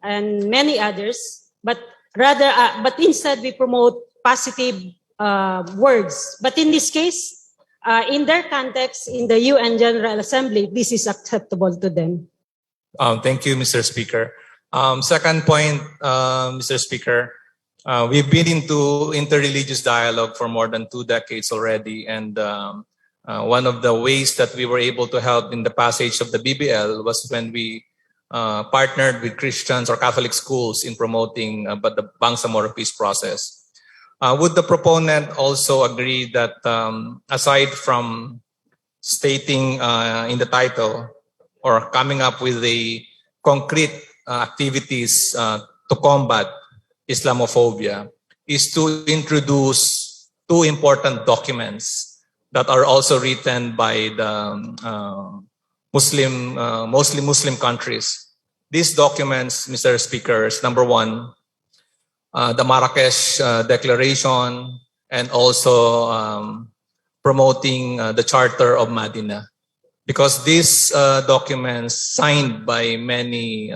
and many others. But rather, but instead we promote positive words. But in this case, in their context, in the UN General Assembly, this is acceptable to them. Thank you, Mr. Speaker. Second point, Mr. Speaker, we've been into interreligious dialogue for more than 2 decades already, and one of the ways that we were able to help in the passage of the BBL was when we partnered with Christians or Catholic schools in promoting the Bangsamoro peace process. Would the proponent also agree that aside from stating in the title or coming up with the concrete activities to combat Islamophobia, is to introduce 2 important documents that are also written by the mostly Muslim countries. These documents, Mr. Speaker, is number 1, the Marrakesh Declaration, and also promoting the Charter of Medina. Because these documents signed by many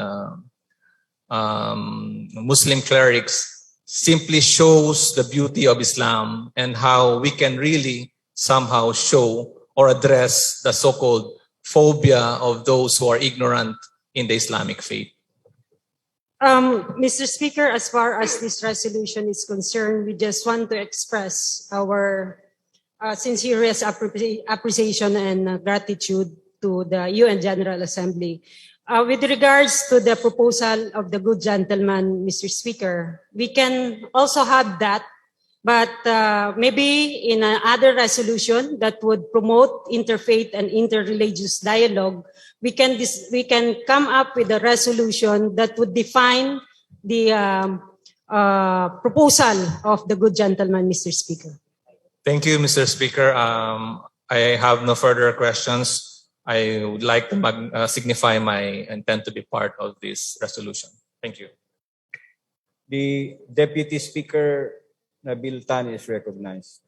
Muslim clerics simply shows the beauty of Islam and how we can really somehow show or address the so-called phobia of those who are ignorant in the Islamic faith. Mr. Speaker, as far as this resolution is concerned, we just want to express our sincerest appreciation and gratitude to the UN General Assembly. With regards to the proposal of the good gentleman, Mr. Speaker, we can also have that, but maybe in another resolution that would promote interfaith and interreligious dialogue, we can come up with a resolution that would define the proposal of the good gentleman, Mr. Speaker. Thank you, Mr. Speaker. I have no further questions. I would like to signify my intent to be part of this resolution. Thank you. The Deputy Speaker, Nabil Tan, is recognized,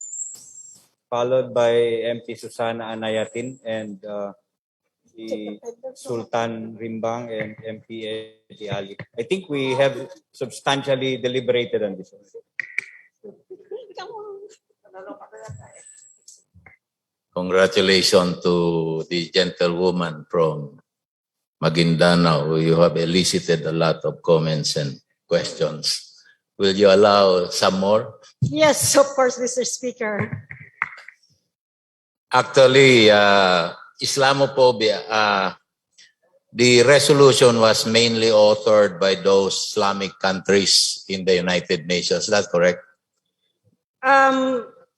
followed by MP Susana Anayatin and the Sultan Rimbang and MP Eti Ali. I think we have substantially deliberated on this one. Congratulations to the gentlewoman from Maguindanao. You have elicited a lot of comments and questions. Will you allow some more? Yes, of course, Mr. Speaker. Actually, Islamophobia, the resolution was mainly authored by those Islamic countries in the United Nations. Is that correct?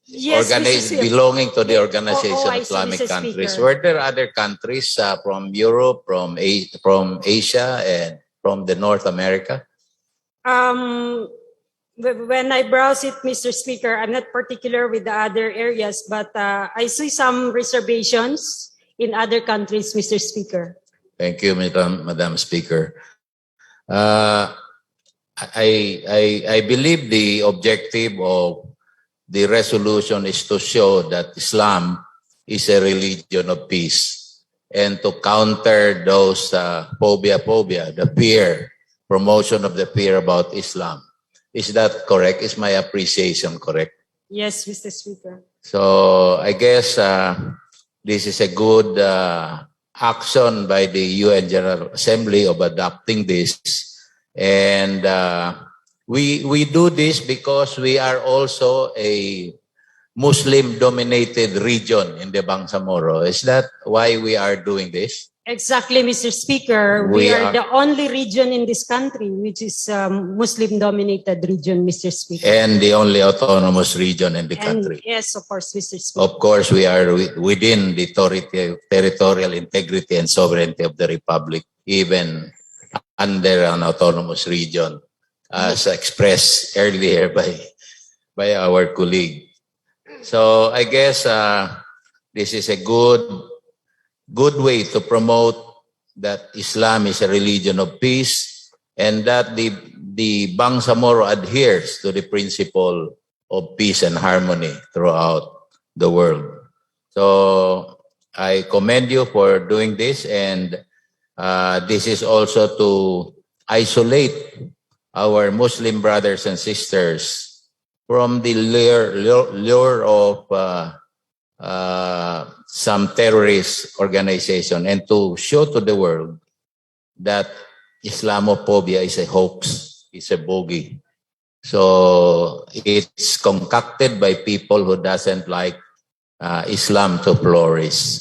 Yes, belonging to the Organization I of see, Islamic Mr. Countries. Speaker. Were there other countries from Europe, from Asia, and from the North America? When I browse it, Mr. Speaker, I'm not particular with the other areas, but I see some reservations in other countries, Mr. Speaker. Thank you, Madam Speaker. I believe the objective of the resolution is to show that Islam is a religion of peace and to counter those phobia, the fear, promotion of the fear about Islam. Is that correct? Is my appreciation correct? Yes, Mr. Speaker. So I guess this is a good action by the UN General Assembly of adopting this. And we do this because we are also a Muslim-dominated region in the Bangsamoro. Is that why we are doing this? Exactly, Mr. Speaker. We are the only region in this country which is Muslim-dominated region, Mr. Speaker. And the only autonomous region in the country. Yes, of course, Mr. Speaker. Of course, we are within the territorial integrity and sovereignty of the Republic, even under an autonomous region, as expressed earlier by our colleague. So I guess this is a good way to promote that Islam is a religion of peace and that the Bangsamoro adheres to the principle of peace and harmony throughout the world. So I commend you for doing this, and this is also to isolate our Muslim brothers and sisters from the lure of some terrorist organization and to show to the world that Islamophobia is a hoax, it's a bogey. So it's concocted by people who doesn't like Islam to flourish.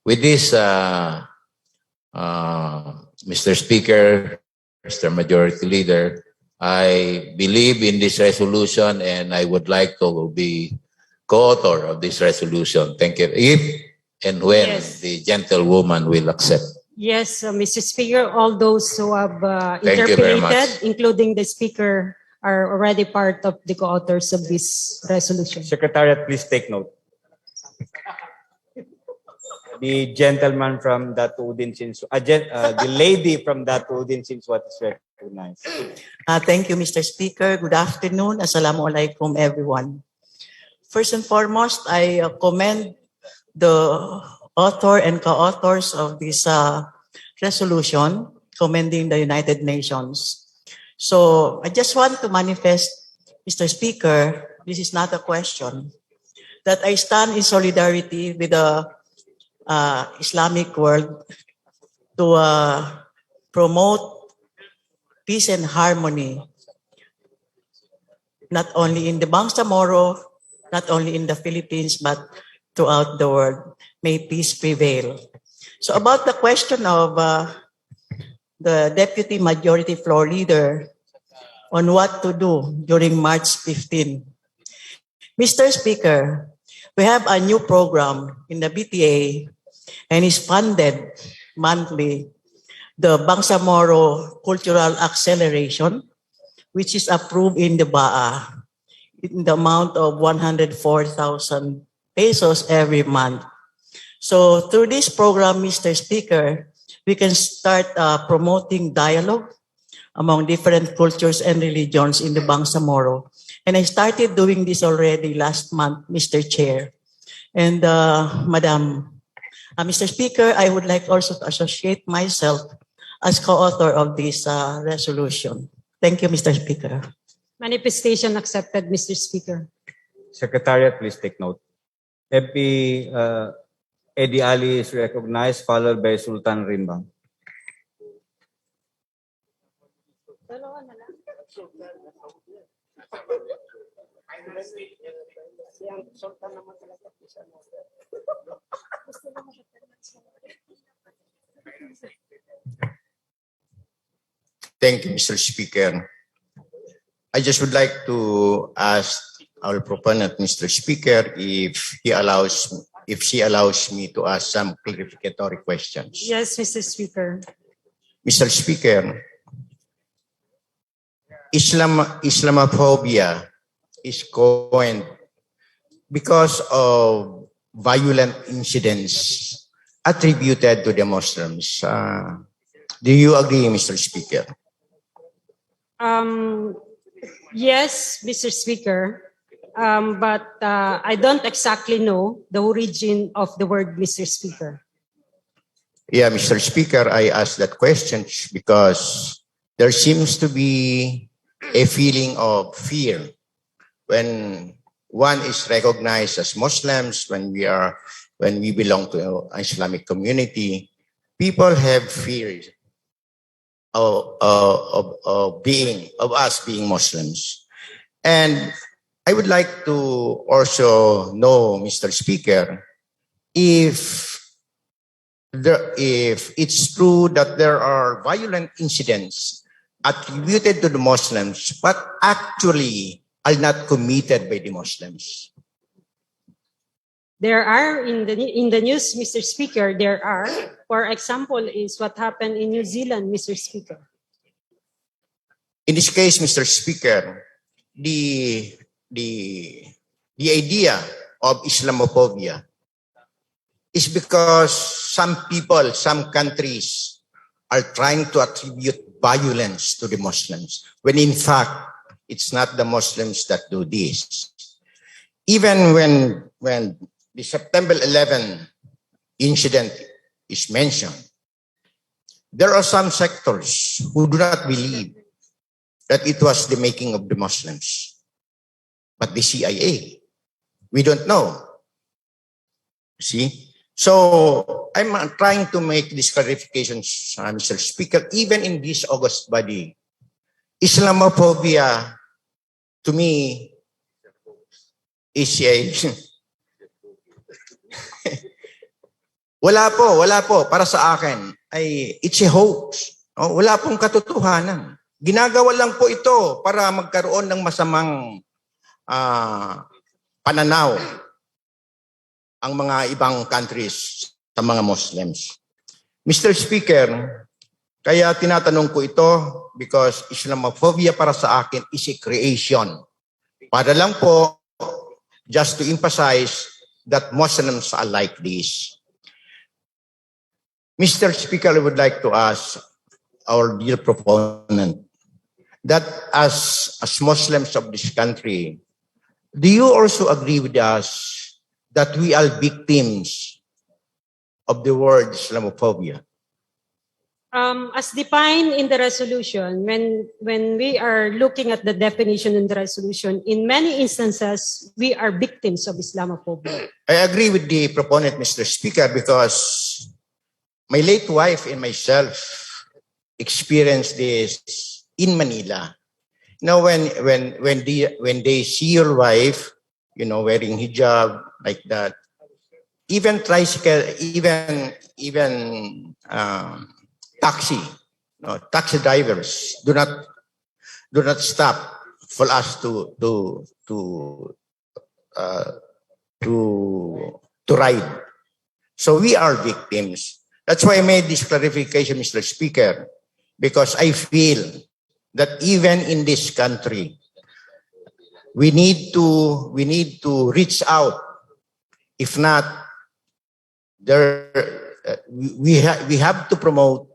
With this, Mr. Speaker, Mr. Majority Leader, I believe in this resolution and I would like to be co-author of this resolution. Thank you. If and when the gentlewoman will accept. Yes, Mr. Speaker, all those who have Thank you very much. interpolated, including the Speaker, are already part of the co-authors of this resolution. Secretariat, please take note. The gentleman from Datuudin the lady from Datuudin Sinswat is recognized. Thank you, Mr. Speaker. Good afternoon. Assalamualaikum, everyone. First and foremost, I commend the author and co-authors of this resolution, commending the United Nations. So I just want to manifest Mr. Speaker, this is not a question, that I stand in solidarity with the Islamic world to promote peace and harmony, not only in the Bangsamoro, not only in the Philippines, but throughout the world. May peace prevail. So about the question of the Deputy Majority Floor Leader on what to do during March 15. Mr. Speaker, we have a new program in the BTA and is funded monthly, the Bangsamoro Cultural Acceleration, which is approved in the BAA in the amount of 104,000 pesos every month. So through this program, Mr. Speaker, we can start promoting dialogue among different cultures and religions in the Bangsamoro. And I started doing this already last month, Mr. Chair. And Mr. Speaker, I would like also to associate myself as co-author of this resolution. Thank you, Mr. Speaker. Manifestation accepted, Mr. Speaker. Secretariat, please take note. MP Eddie Ali is recognized, followed by Sultan Rimbang. Thank you, Mr. Speaker. I just would like to ask our proponent, Mr. Speaker, if she allows me to ask some clarificatory questions. Yes, Mr. Speaker. Mr. Speaker, Islamophobia is coined because of violent incidents attributed to the Muslims. Do you agree, Mr. Speaker? Yes, Mr. Speaker, but I don't exactly know the origin of the word, Mr. Speaker. Yeah, Mr. Speaker, I asked that question because there seems to be a feeling of fear when one is recognized as Muslims, when we belong to an Islamic community. People have fear of us being Muslims. And I would like to also know, Mr. Speaker, if it's true that there are violent incidents attributed to the Muslims, but actually are not committed by the Muslims. There are in the news, Mr. Speaker, there are. For example, is what happened in New Zealand, Mr. Speaker. In this case, Mr. Speaker, the idea of Islamophobia is because some people, some countries are trying to attribute violence to the Muslims, when in fact, it's not the Muslims that do this. Even when the September 11 incident is mentioned, there are some sectors who do not believe that it was the making of the Muslims, but the CIA. We don't know. See? So I'm trying to make these clarifications, Mr. Speaker. Even in this August body, Islamophobia, to me, is a... Wala po. Para sa akin, it's a hoax. Wala pong katotohanan. Ginagawa lang po ito para magkaroon ng masamang pananaw ang mga ibang countries sa mga Muslims. Mr. Speaker, kaya tinatanong ko ito because Islamophobia para sa akin is a creation. Para lang po, just to emphasize that Muslims are like this. Mr. Speaker, I would like to ask our dear proponent that as Muslims of this country, do you also agree with us that we are victims of the word Islamophobia? As defined in the resolution, when we are looking at the definition in the resolution, in many instances, we are victims of Islamophobia. I agree with the proponent, Mr. Speaker, because my late wife and myself experienced this in Manila. Now, when they see your wife, wearing hijab like that, even tricycle, even taxi, taxi drivers do not stop for us to ride. So we are victims. That's why I made this clarification, Mr. Speaker, because I feel that even in this country, we need to reach out. If not, we have to promote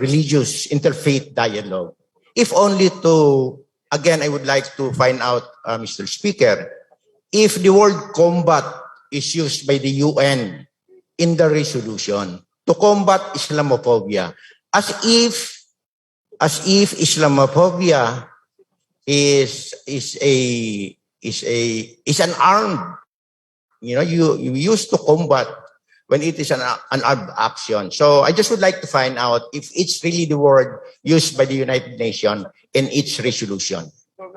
religious interfaith dialogue. If only to, again, I would like to find out, Mr. Speaker, if the word combat is used by the UN in the resolution to combat Islamophobia, as if Islamophobia is an armed, you used to combat when it is an armed action. So I just would like to find out if it's really the word used by the United Nations in its resolution.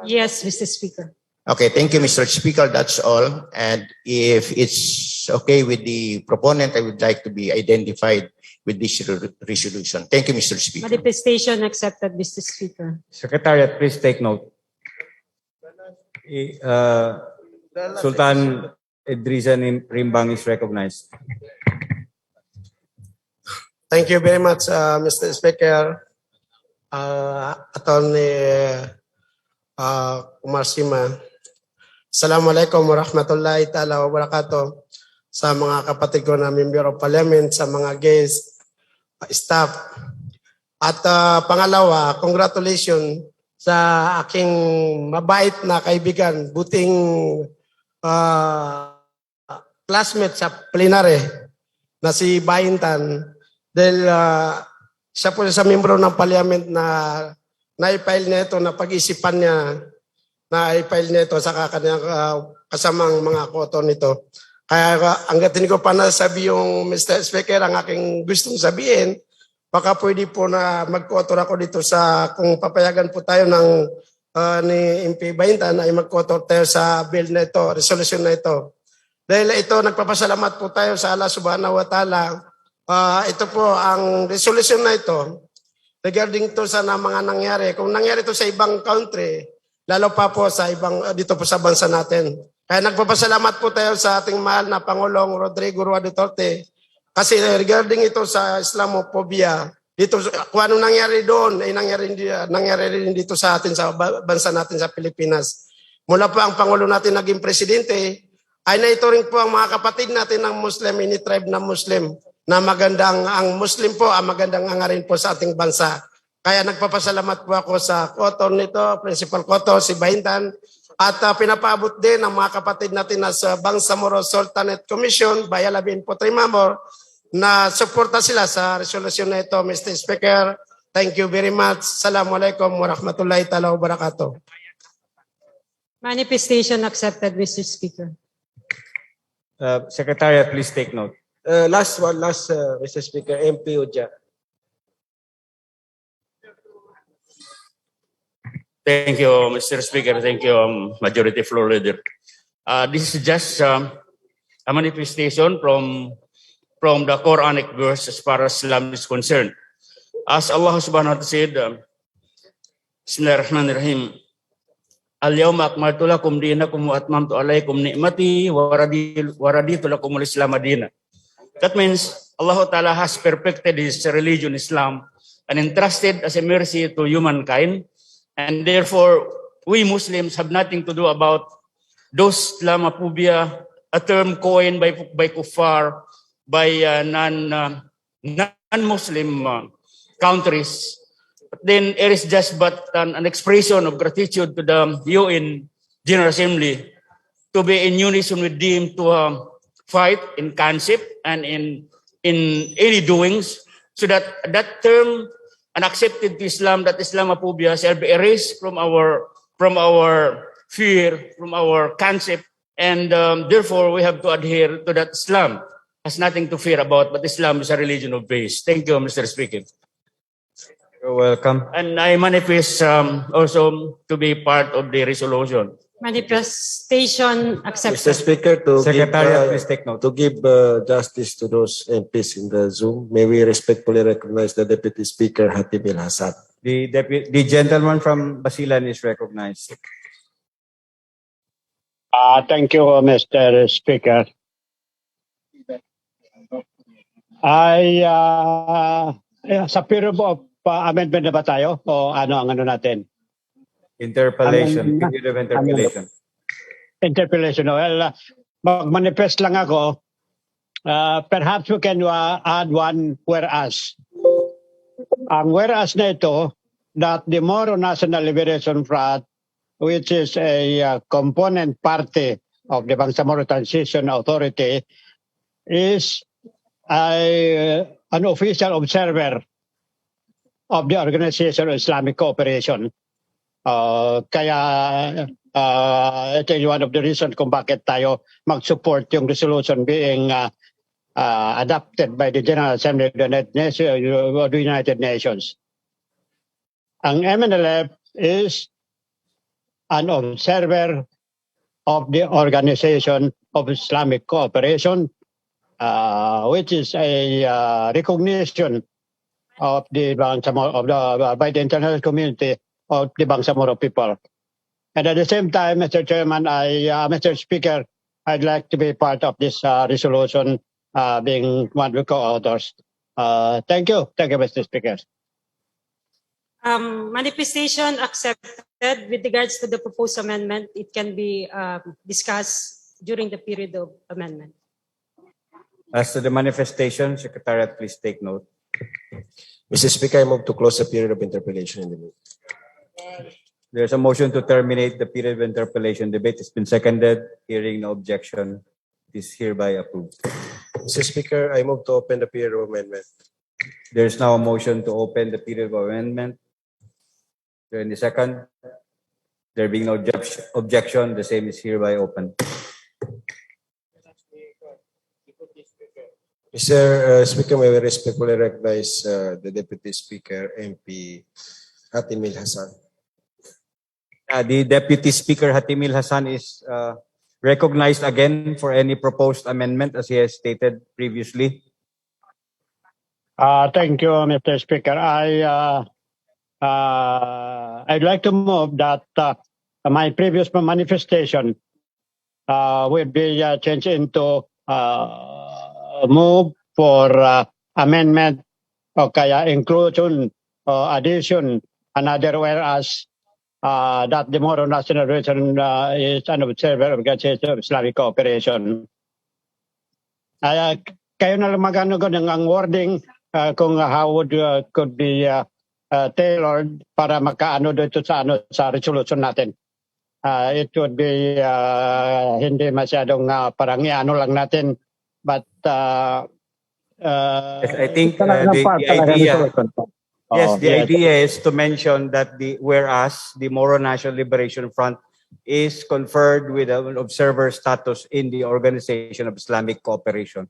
Yes, Mr. Speaker. Okay, thank you, Mr. Speaker. That's all. And if it's okay with the proponent, I would like to be identified with this resolution. Thank you, Mr. Speaker. Manifestation accepted, Mr. Speaker. Secretariat, please take note. Sultan Idrisa Rimbang is recognized. Thank you very much, Mr. Speaker. Attorney Kumarsima. Assalamualaikum warahmatullahi ta'ala wabarakatuh. Sa mga kapatid ko na member of parliament, sa mga guest, staff. At pangalawa, congratulations sa aking mabait na kaibigan, buting classmate sa plenary na si Baintan. Dahil siya po sa membro ng parliament na na-file niya ito, na pag-isipan niya na i-file nito sa kanyang kasamang mga koto nito. Kaya hanggat hindi ko pa nasabi yung Mr. Speaker ang aking gustong sabihin, baka pwede po na mag-kotor ako dito kung papayagan po tayo ni MP Baintan ay mag-kotor tayo sa bill na ito, resolution na ito. Dahil ito, nagpapasalamat po tayo sa Allah subhanahu wa ta'ala. Ito po, ang resolution na ito, regarding to sa mga nangyari. Kung nangyari ito sa ibang country, lalo pa po sa dito po sa bansa natin. Kaya nagpapasalamat po tayo sa ating mahal na Pangulong Rodrigo Roa Duterte kasi regarding ito sa Islamophobia, dito kung ano nangyari doon ay nangyari rin dito sa atin sa bansa natin sa Pilipinas. Mula po ang Pangulo natin naging presidente, ay naito rin po ang mga kapatid natin ng Muslim, ini tribe na Muslim, na magandang ang Muslim po ang magandang angarin po sa ating bansa. Kaya nagpapasalamat po ako sa kotor nito, Principal Kotor, si Baintan, at pinapaabot din ang mga kapatid natin na sa Bangsamoro Sultanate Commission, Bayalabin po Trimamor, na suporta sila sa resolution na ito, Mr. Speaker. Thank you very much. Assalamualaikum warahmatullahi ta'ala wabarakatuh. Manifestation accepted, Mr. Speaker. Secretariat, please take note. Last, Mr. Speaker, MP Uja. Thank you, Mr. Speaker. Thank you, Majority Floor Leader. This is just a manifestation from the Quranic verse as far as Islam is concerned. As Allah subhanahu wa ta'ala said, Bismillahirrahmanirrahim, Al-yawma akmaltu lakum dinakum wa atmamtu alaykum ni'mati wa raditu lakum al-Islam madina. That means Allah Ta'ala has perfected His religion, Islam, and entrusted as a mercy to humankind. And therefore, we Muslims have nothing to do about those Islamophobia, a term coined by kuffar, by non-Muslim countries. But then it is just but an expression of gratitude to the UN General Assembly to be in unison with them to fight, in concept, and in any doings, so that that term unaccepted to Islam, that Islamophobia, shall be erased from our fear, from our concept, and therefore we have to adhere to that. Islam has nothing to fear about, but Islam is a religion of peace. Thank you, Mr. Speaker. You're welcome. And I manifest also to be part of the resolution. Manifestation accepted. Mr. Speaker, Secretariat, please take note. to give justice to those MPs in the Zoom, may we respectfully recognize the Deputy Speaker, Hatim El Hassan. The gentleman from Basilan is recognized. Thank you, Mr. Speaker. Sa period of amendment na ba tayo? O ano ang ano natin? Interpellation. Period of interpellation. Interpellation. Well, mag-manifest lang ako. Perhaps we can add one whereas. Ang whereas na ito, that the Moro National Liberation Front, which is a component party of the Bangsamoro Transition Authority, is an official observer of the Organization of Islamic Cooperation. Kaya ito yung one of the reasons kung bakit tayo mag-support yung resolution being adopted by the General Assembly of the United Nations. Ang MNLF is an observer of the Organization of Islamic Cooperation, which is a recognition of the Bangsamoro, by the international community of the Bangsamoro people. And at the same time, Mr. Chairman, Mr. Speaker, I'd like to be part of this resolution, being one of the co-authors. Thank you, Mr. Speaker. Manifestation accepted. With regards to the proposed amendment, it can be discussed during the period of amendment. As to the manifestation, Secretariat, please take note. Mr. Speaker, I move to close the period of interpellation in the meeting. There's a motion to terminate the period of interpellation. Debate has been seconded. Hearing no objection, it is hereby approved. Mr. Speaker, I move to open the period of amendment. There is now a motion to open the period of amendment. During the second, there being no objection, the same is hereby open. Mr. Speaker, may we respectfully recognize the Deputy Speaker, MP Hatim El Hassan. The Deputy Speaker, Hatim El Hassan, is recognized again for any proposed amendment, as he has stated previously. Thank you, Mr. Speaker. I'd like to move that my previous manifestation will be changed into move for amendment o kaya inclusion or addition another whereas that the Moro National Region is an observer of Organization of Islamic Cooperation. Kayo na lang magano ang wording kung how would could be tailored para makaano dito sa resolution natin. It would be hindi masyadong parang iano lang natin, but I think the idea is to mention that whereas the Moro National Liberation Front is conferred with an observer status in the Organization of Islamic Cooperation.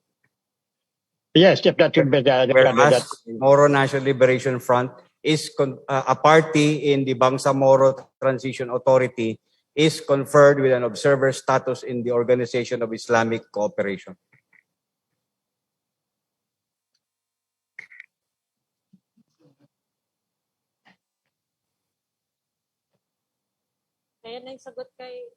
Yes, if that should be whereas Moro National Liberation Front is a party in the Bangsamoro Transition Authority, is conferred with an observer status in the Organization of Islamic Cooperation. Kaya na yung sagot kay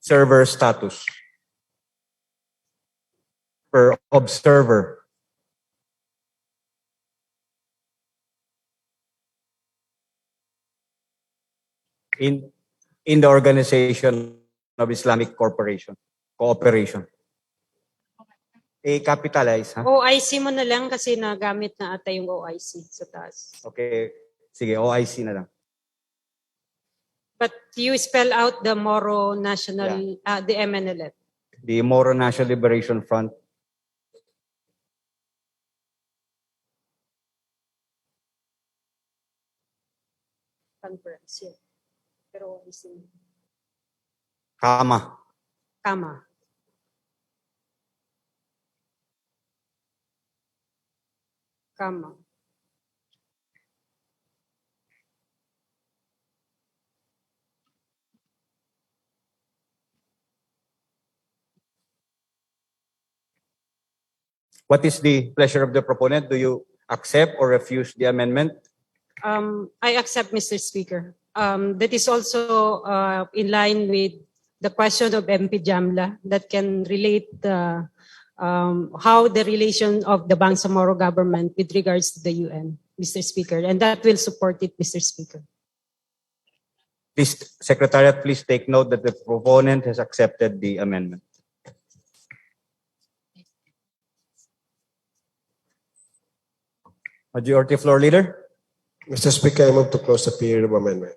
Server status per observer. In the Organization of Islamic Cooperation. Capitalize, ha? OIC mo na lang kasi nagamit na ata yung OIC sa taas. Okay. Sige, OIC na lang. But you spell out the Moro National, the MNLF. The Moro National Liberation Front. Conference, yeah. Pero Kama. Kama. Kama. What is the pleasure of the proponent? Do you accept or refuse the amendment? I accept, Mr. Speaker. That is also in line with the question of MP Jamla that can relate how the relation of the Bangsamoro government with regards to the UN, Mr. Speaker, and that will support it, Mr. Speaker. Please, Secretariat, please take note that the proponent has accepted the amendment. Majority Floor Leader? Mr. Speaker, I move to close the period of amendment.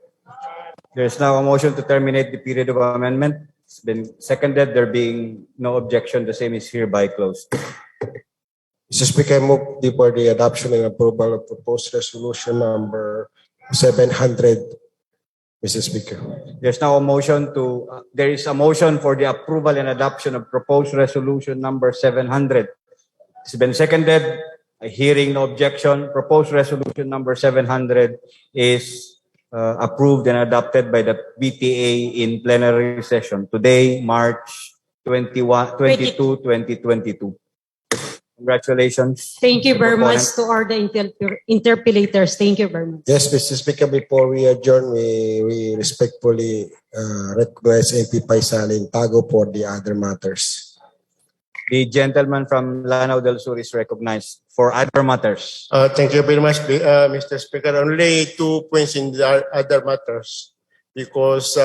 There is now a motion to terminate the period of amendment. It's been seconded. There being no objection, the same is hereby closed. Mr. Speaker, I move for the adoption and approval of proposed resolution number 700. Mr. Speaker. There's now a motion to, there is a motion for the approval and adoption of proposed resolution number 700. It's been seconded. Hearing no objection, proposed resolution number 700 is approved and adopted by the BTA in plenary session today, March 22, 2022. Congratulations. Thank you very proponent. much to all the interpellators. Thank you very much. Yes, Mr. Speaker, before we adjourn, we respectfully recognize MP Paisaling Tago for the other matters. The gentleman from Lanao del Sur is recognized for other matters. Thank you very much, Mr. Speaker. Only 2 points in the other matters because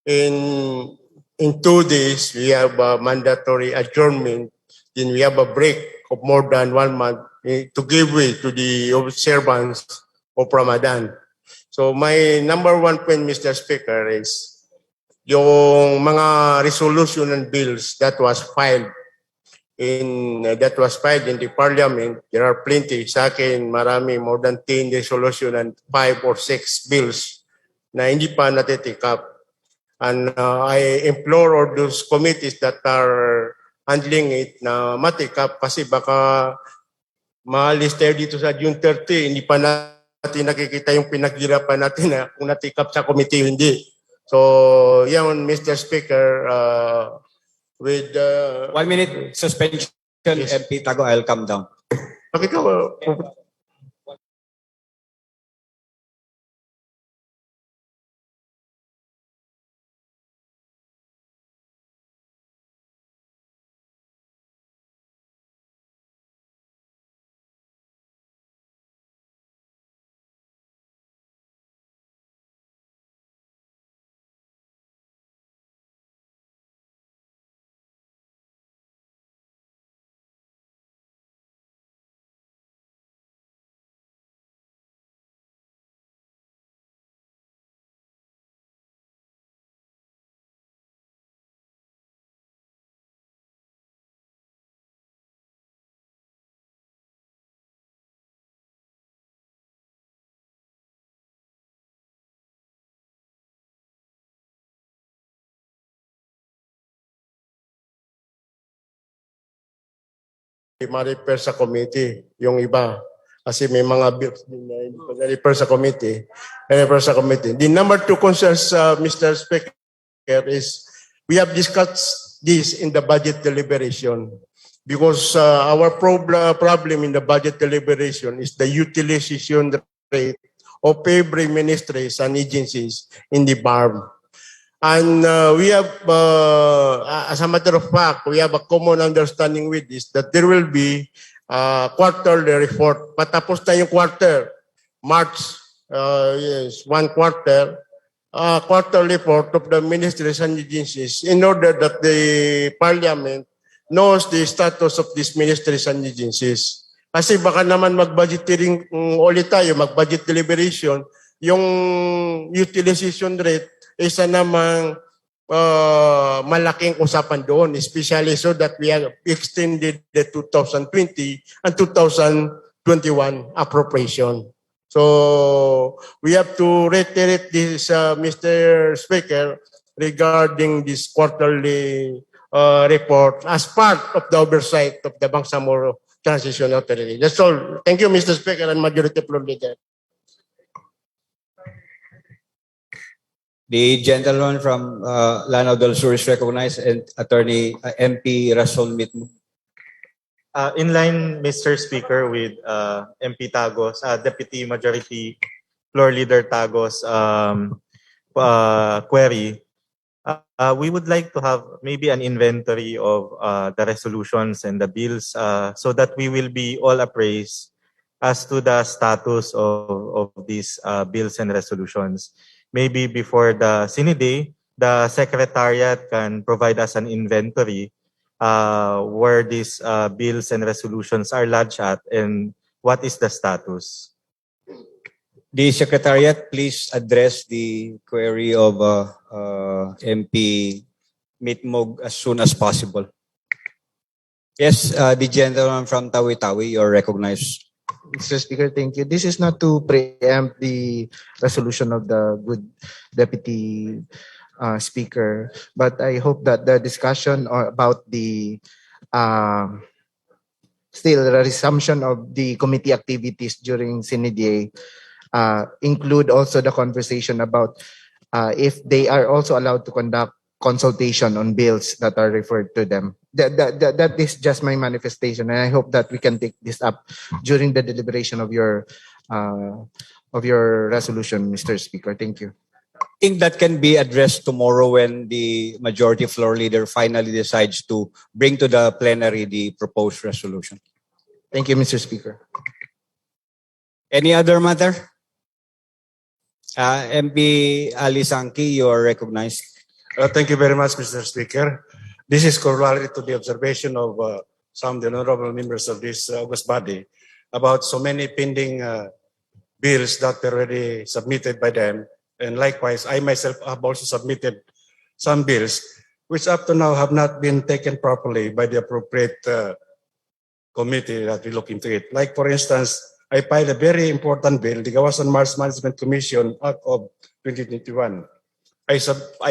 in 2 days we have a mandatory adjournment. Then we have a break of more than 1 month to give way to the observance of Ramadan. So my number 1 point, Mr. Speaker, is yung mga resolution and bills that was filed in the Parliament. There are plenty. Sa akin, marami, more than 10 resolution and 5 or 6 bills na hindi pa natitik up. And I implore all those committees that are handling it na matik up kasi baka maalis tayo dito sa June 30, hindi pa natin nakikita yung pinaghirapan natin na kung natik up sa committee hindi. So, yan, Mr. Speaker, with 1 minute suspension, yes. MP Tago, I'll come down. Bakit ka ma-refer sa committee, yung iba. Kasi may mga bills din na hindi pa na-refer sa committee. The number 2 concerns, Mr. Speaker, is we have discussed this in the budget deliberation because our problem in the budget deliberation is the utilization rate of every ministries and agencies in the BARM. And we have, as a matter of fact, we have a common understanding with this that there will be quarterly report. Patapos na yung quarter, March, yes, 1 quarter, quarterly report of the ministries and agencies in order that the Parliament knows the status of these ministries and agencies. Kasi baka naman mag-budgeting ulit tayo, mag-budget deliberation, yung utilization rate, isa namang malaking usapan doon, especially so that we have extended the 2020 and 2021 appropriation. So we have to reiterate this, Mr. Speaker, regarding this quarterly report as part of the oversight of the Bangsamoro Transition Authority. That's all. Thank you, Mr. Speaker and Majority Floor Leader. The gentleman from Lanao del Sur is recognized, and Attorney MP Rasol Mitmo. In line, Mr. Speaker, with MP Tagos, Deputy Majority Floor Leader Tagos query, we would like to have maybe an inventory of the resolutions and the bills so that we will be all appraised as to the status of these bills and resolutions. Maybe before the Siniday, the Secretariat can provide us an inventory where these bills and resolutions are lodged at and what is the status. The Secretariat, please address the query of MP Mitmog as soon as possible. Yes, the gentleman from Tawi-Tawi, you're recognized. Mr. Speaker, thank you. This is not to preempt the resolution of the good Deputy Speaker, but I hope that the discussion about the still the resumption of the committee activities during Siniday include also the conversation about if they are also allowed to conduct consultation on bills that are referred to them. That is just my manifestation, and I hope that we can take this up during the deliberation of your resolution, Mr. Speaker. Thank you. I think that can be addressed tomorrow when the Majority Floor Leader finally decides to bring to the plenary the proposed resolution. Thank you, Mr. Speaker. Any other matter? MP Ali Sangki, you are recognized. Thank you very much, Mr. Speaker. This is corollary to the observation of some of the honorable members of this august body about so many pending bills that were already submitted by them. And likewise, I myself have also submitted some bills which up to now have not been taken properly by the appropriate committee that we look into it. Like, for instance, I filed a very important bill, the Gawas and Mars Management Commission Act of 2021. I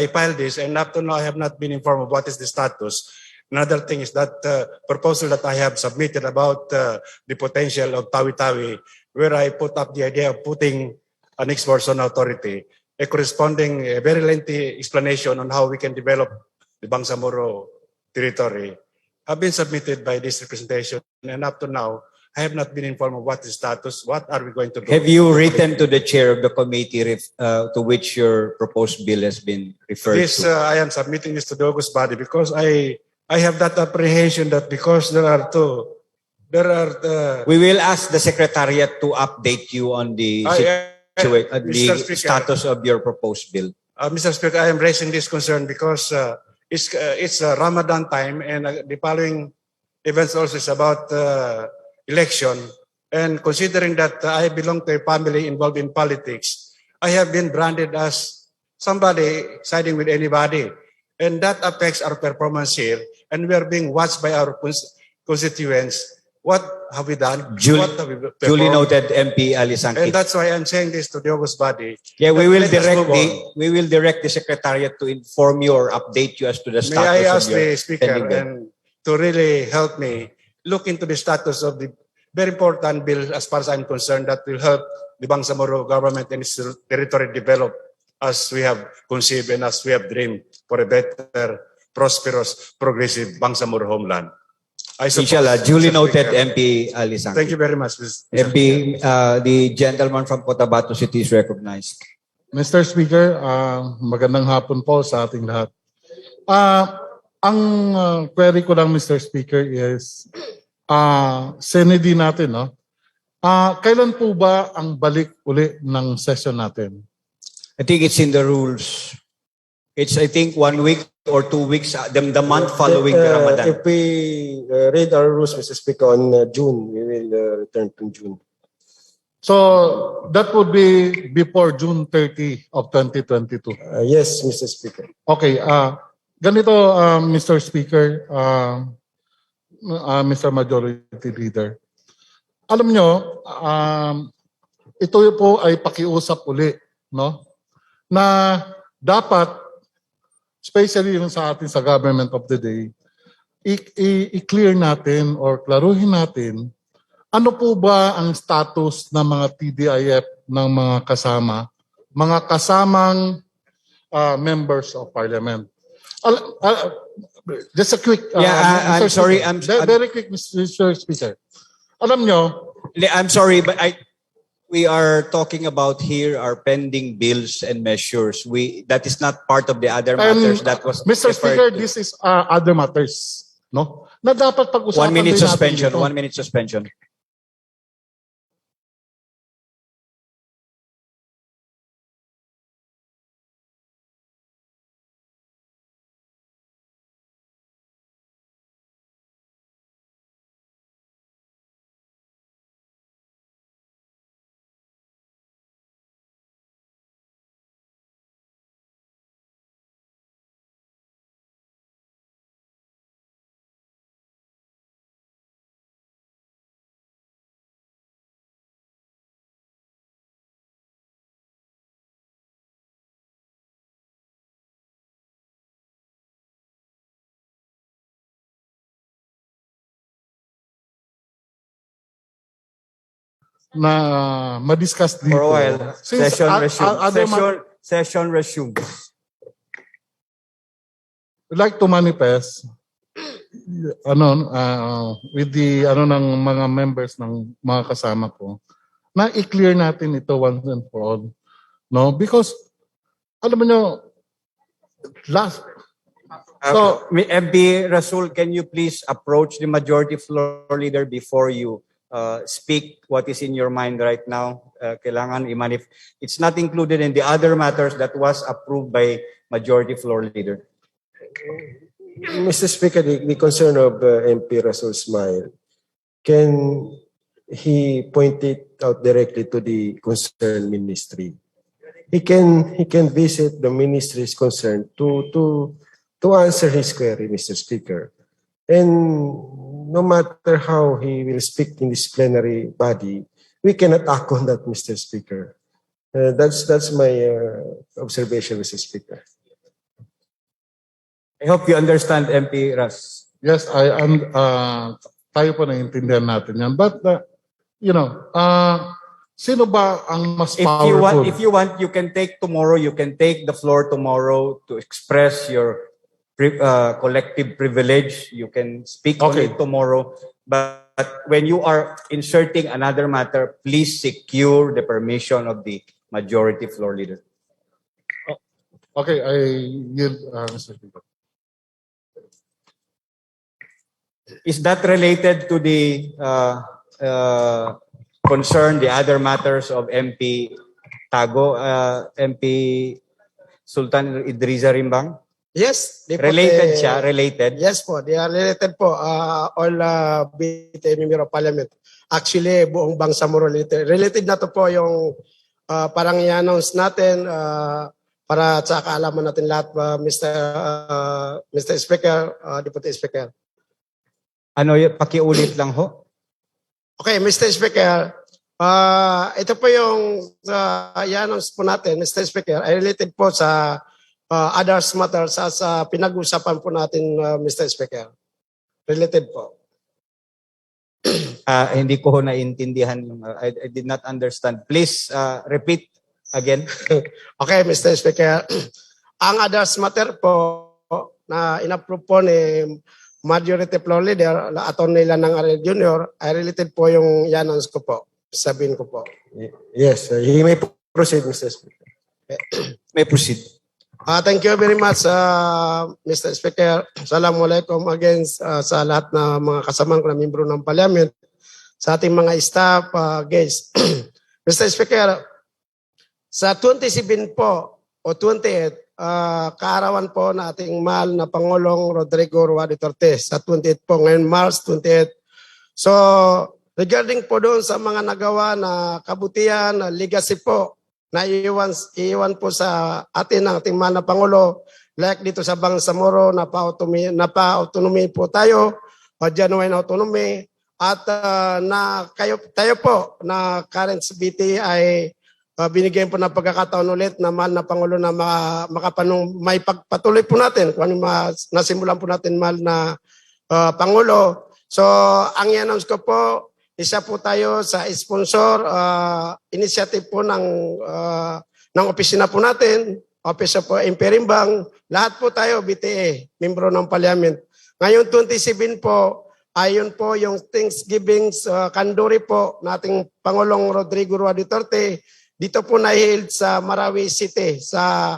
filed this, and up to now I have not been informed of what is the status. Another thing is that proposal that I have submitted about the potential of tawi-tawi, where I put up the idea of putting an export zone authority, a corresponding very lengthy explanation on how we can develop the Bangsamoro territory, have been submitted by this representation, and up to now, I have not been informed of what is status. What are we going to do? Have you written to the chair of the committee to which your proposed bill has been referred This, to? I am submitting this to the august body because I have that apprehension that because there are We will ask the Secretariat to update you on the status of your proposed bill. Mr. Speaker, I am raising this concern because it's Ramadan time, and the following events also is about election. And considering that I belong to a family involved in politics, I have been branded as somebody siding with anybody. And that affects our performance here. And we are being watched by our constituents. What have we done? What have we performed? Duly noted, MP Ali Sangki. And that's why I'm saying this to the august body. Yeah, we will Let us direct the Secretariat to inform you or update you as to the status May I ask of your the Speaker pending bill. and to really help me look into the status of the very important bill as far as I'm concerned that will help the Bangsamoro government and its territory develop as we have conceived and as we have dreamed for a better, prosperous, progressive Bangsamoro homeland. Inshallah, duly noted, MP Ali Sangki. Thank you very much, Mr. MP, the gentleman from Cotabato City is recognized. Mr. Speaker, magandang hapon po sa ating lahat. Ang query ko lang, Mr. Speaker, is Senedi natin, no? Kailan po ba ang balik uli ng session natin? I think it's in the rules. It's, I think, 1 week or 2 weeks, the month following the Ramadan. If we read our rules, Mr. Speaker, on June, we will return to June. So that would be before June 30 of 2022. Yes, Mr. Speaker. Okay, ganito, Mr. Speaker, Mr. Majority Leader. Alam nyo, ito po ay pakiusap uli, no? Na dapat, especially yung sa atin sa government of the day, i-clear natin or klaruhin natin ano po ba ang status ng mga TDIF ng mga kasamang members of Parliament. Just a quick... I'm sorry. Very quick, Mr. Speaker. Alam nyo... I'm sorry, but we are talking about here are pending bills and measures. That is not part of the other matters that was Mr. Speaker, referred to. this is other matters, no? Na dapat pag-usapan 1 minute din natin suspension. dito. 1 minute suspension. Na ma-discuss dito. For a while. Since Session resume. session resume. We'd like to manifest with the ng mga members ng mga kasama ko na i-clear natin ito once and for all. No? Because alam mo nyo, MP Rasul, can you please approach the majority floor leader before you speak what is in your mind right now? Kailangan it's not included in the other matters that was approved by majority floor leader. Mr. Speaker, the concern of MP Rasul Smile, can he point it out directly to the concerned ministry? He can visit the ministry's concerned to answer his query, Mr. Speaker. And no matter how he will speak in this plenary body, we cannot act on that, Mr. Speaker. That's my observation, Mr. Speaker. I hope you understand, MP Ras. Yes, tayo po naiintindihan natin yan. But, sino ba ang mas powerful? If you want, you can take tomorrow, you can take the floor tomorrow to express your collective privilege. You can speak on it tomorrow. But when you are inserting another matter, please secure the permission of the majority floor leader. Okay, I yield, Mr. Speaker. Is that related to the concern, the other matters of MP Tago, MP Sultan Idrisa Rimbang? Yes. Related siya? Related? Yes po, they are related po. All BTA Member of Parliament. Actually, buong Bangsamoro related na to po yung parang i-announce natin para sa kaalaman natin lahat, Mr. Speaker, Deputy Speaker. Ano yun? Pakiulit lang ho. Okay, Mr. Speaker, ito po yung i-announce po natin, Mr. Speaker, ay related po sa others matters sa pinag-usapan po natin, Mr. Speaker. Related po. Hindi ko ho naintindihan. I did not understand. Please repeat again. Okay, Mr. Speaker. Ang others matter po na inapprove po ni Majority Floor Leader, Atty. Lanang Ariel Jr., ay related po yung i-announce ko po. Sabihin ko po. Yes, he may proceed, Mr. Speaker. May proceed. Thank you very much, Mr. Speaker. Assalamualaikum again sa lahat na mga kasamang na membro ng Parliament, sa ating mga staff, guys. Mr. Speaker, sa 27 po o 28, kaarawan po na ating mahal na Pangulong Rodrigo Roa Duterte sa 28 po, ngayon March 28. So, regarding po doon sa mga nagawa na kabutihan, legacy po, na iiwan po sa atin ng ating mahal na Pangulo, like dito sa Bangsamoro, napa-autonomy po tayo, genuine autonomy, at tayo po na current CBT ay binigyan po ng pagkakataon ulit na mahal na Pangulo na may pagpatuloy po natin kung ano nasimulan po natin mahal na Pangulo. So, ang i-announce ko po, isa po tayo sa sponsor initiative po ng opisina po natin, Office of Imperial Bank. Lahat po tayo, BTA, membro ng Parliament. Ngayon 27 po, ayon po yung Thanksgiving Kanduri po nating Pangulong Rodrigo Roa Duterte. Dito po na-held sa Marawi City, sa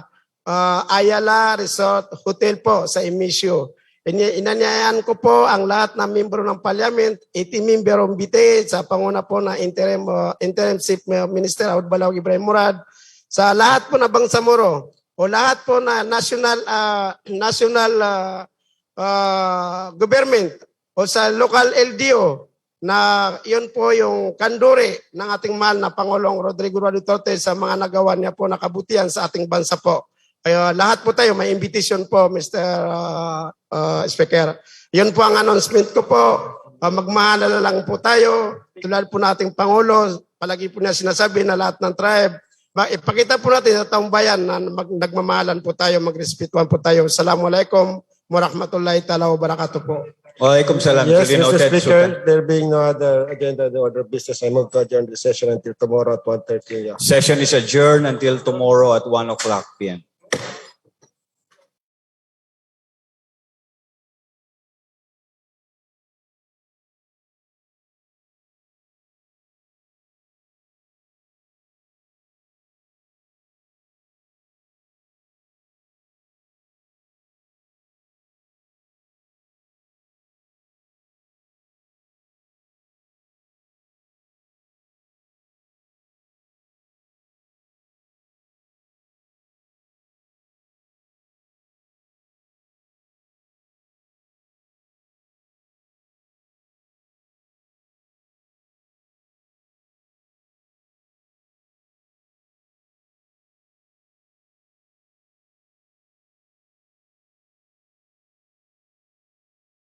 Ayala Resort Hotel po sa Emisio. Inanyayan ko po ang lahat ng membro ng Parliament, 80 member ng BTA, sa panguna po na Interim Chief Minister Aud Balaw Ibrahim Murad, sa lahat po na Bangsamoro, o lahat po na national government, o sa local LDO, na yun po yung kanduri ng ating mahal na Pangulong Rodrigo Roa Duterte sa mga nagawa niya po na kabutihan sa ating bansa po. Kaya lahat po tayo, may invitation po, Mr. Speaker. Yun po ang announcement ko po. Magmahala lang po tayo. Tulad po nating Pangulo, palagi po niya sinasabi na lahat ng tribe, ipakita po natin sa taong bayan na nagmamahalan po tayo, magrespetuhan po tayo. Assalamualaikum warahmatullahi ta'ala wabarakatuh po. Walaikum salam. Yes, Duly Mr. noted, Speaker, Sultan. there being no other agenda in the order of business, I move to adjourn the session until tomorrow at 1:30 p.m. Session is adjourned until tomorrow at 1 o'clock p.m.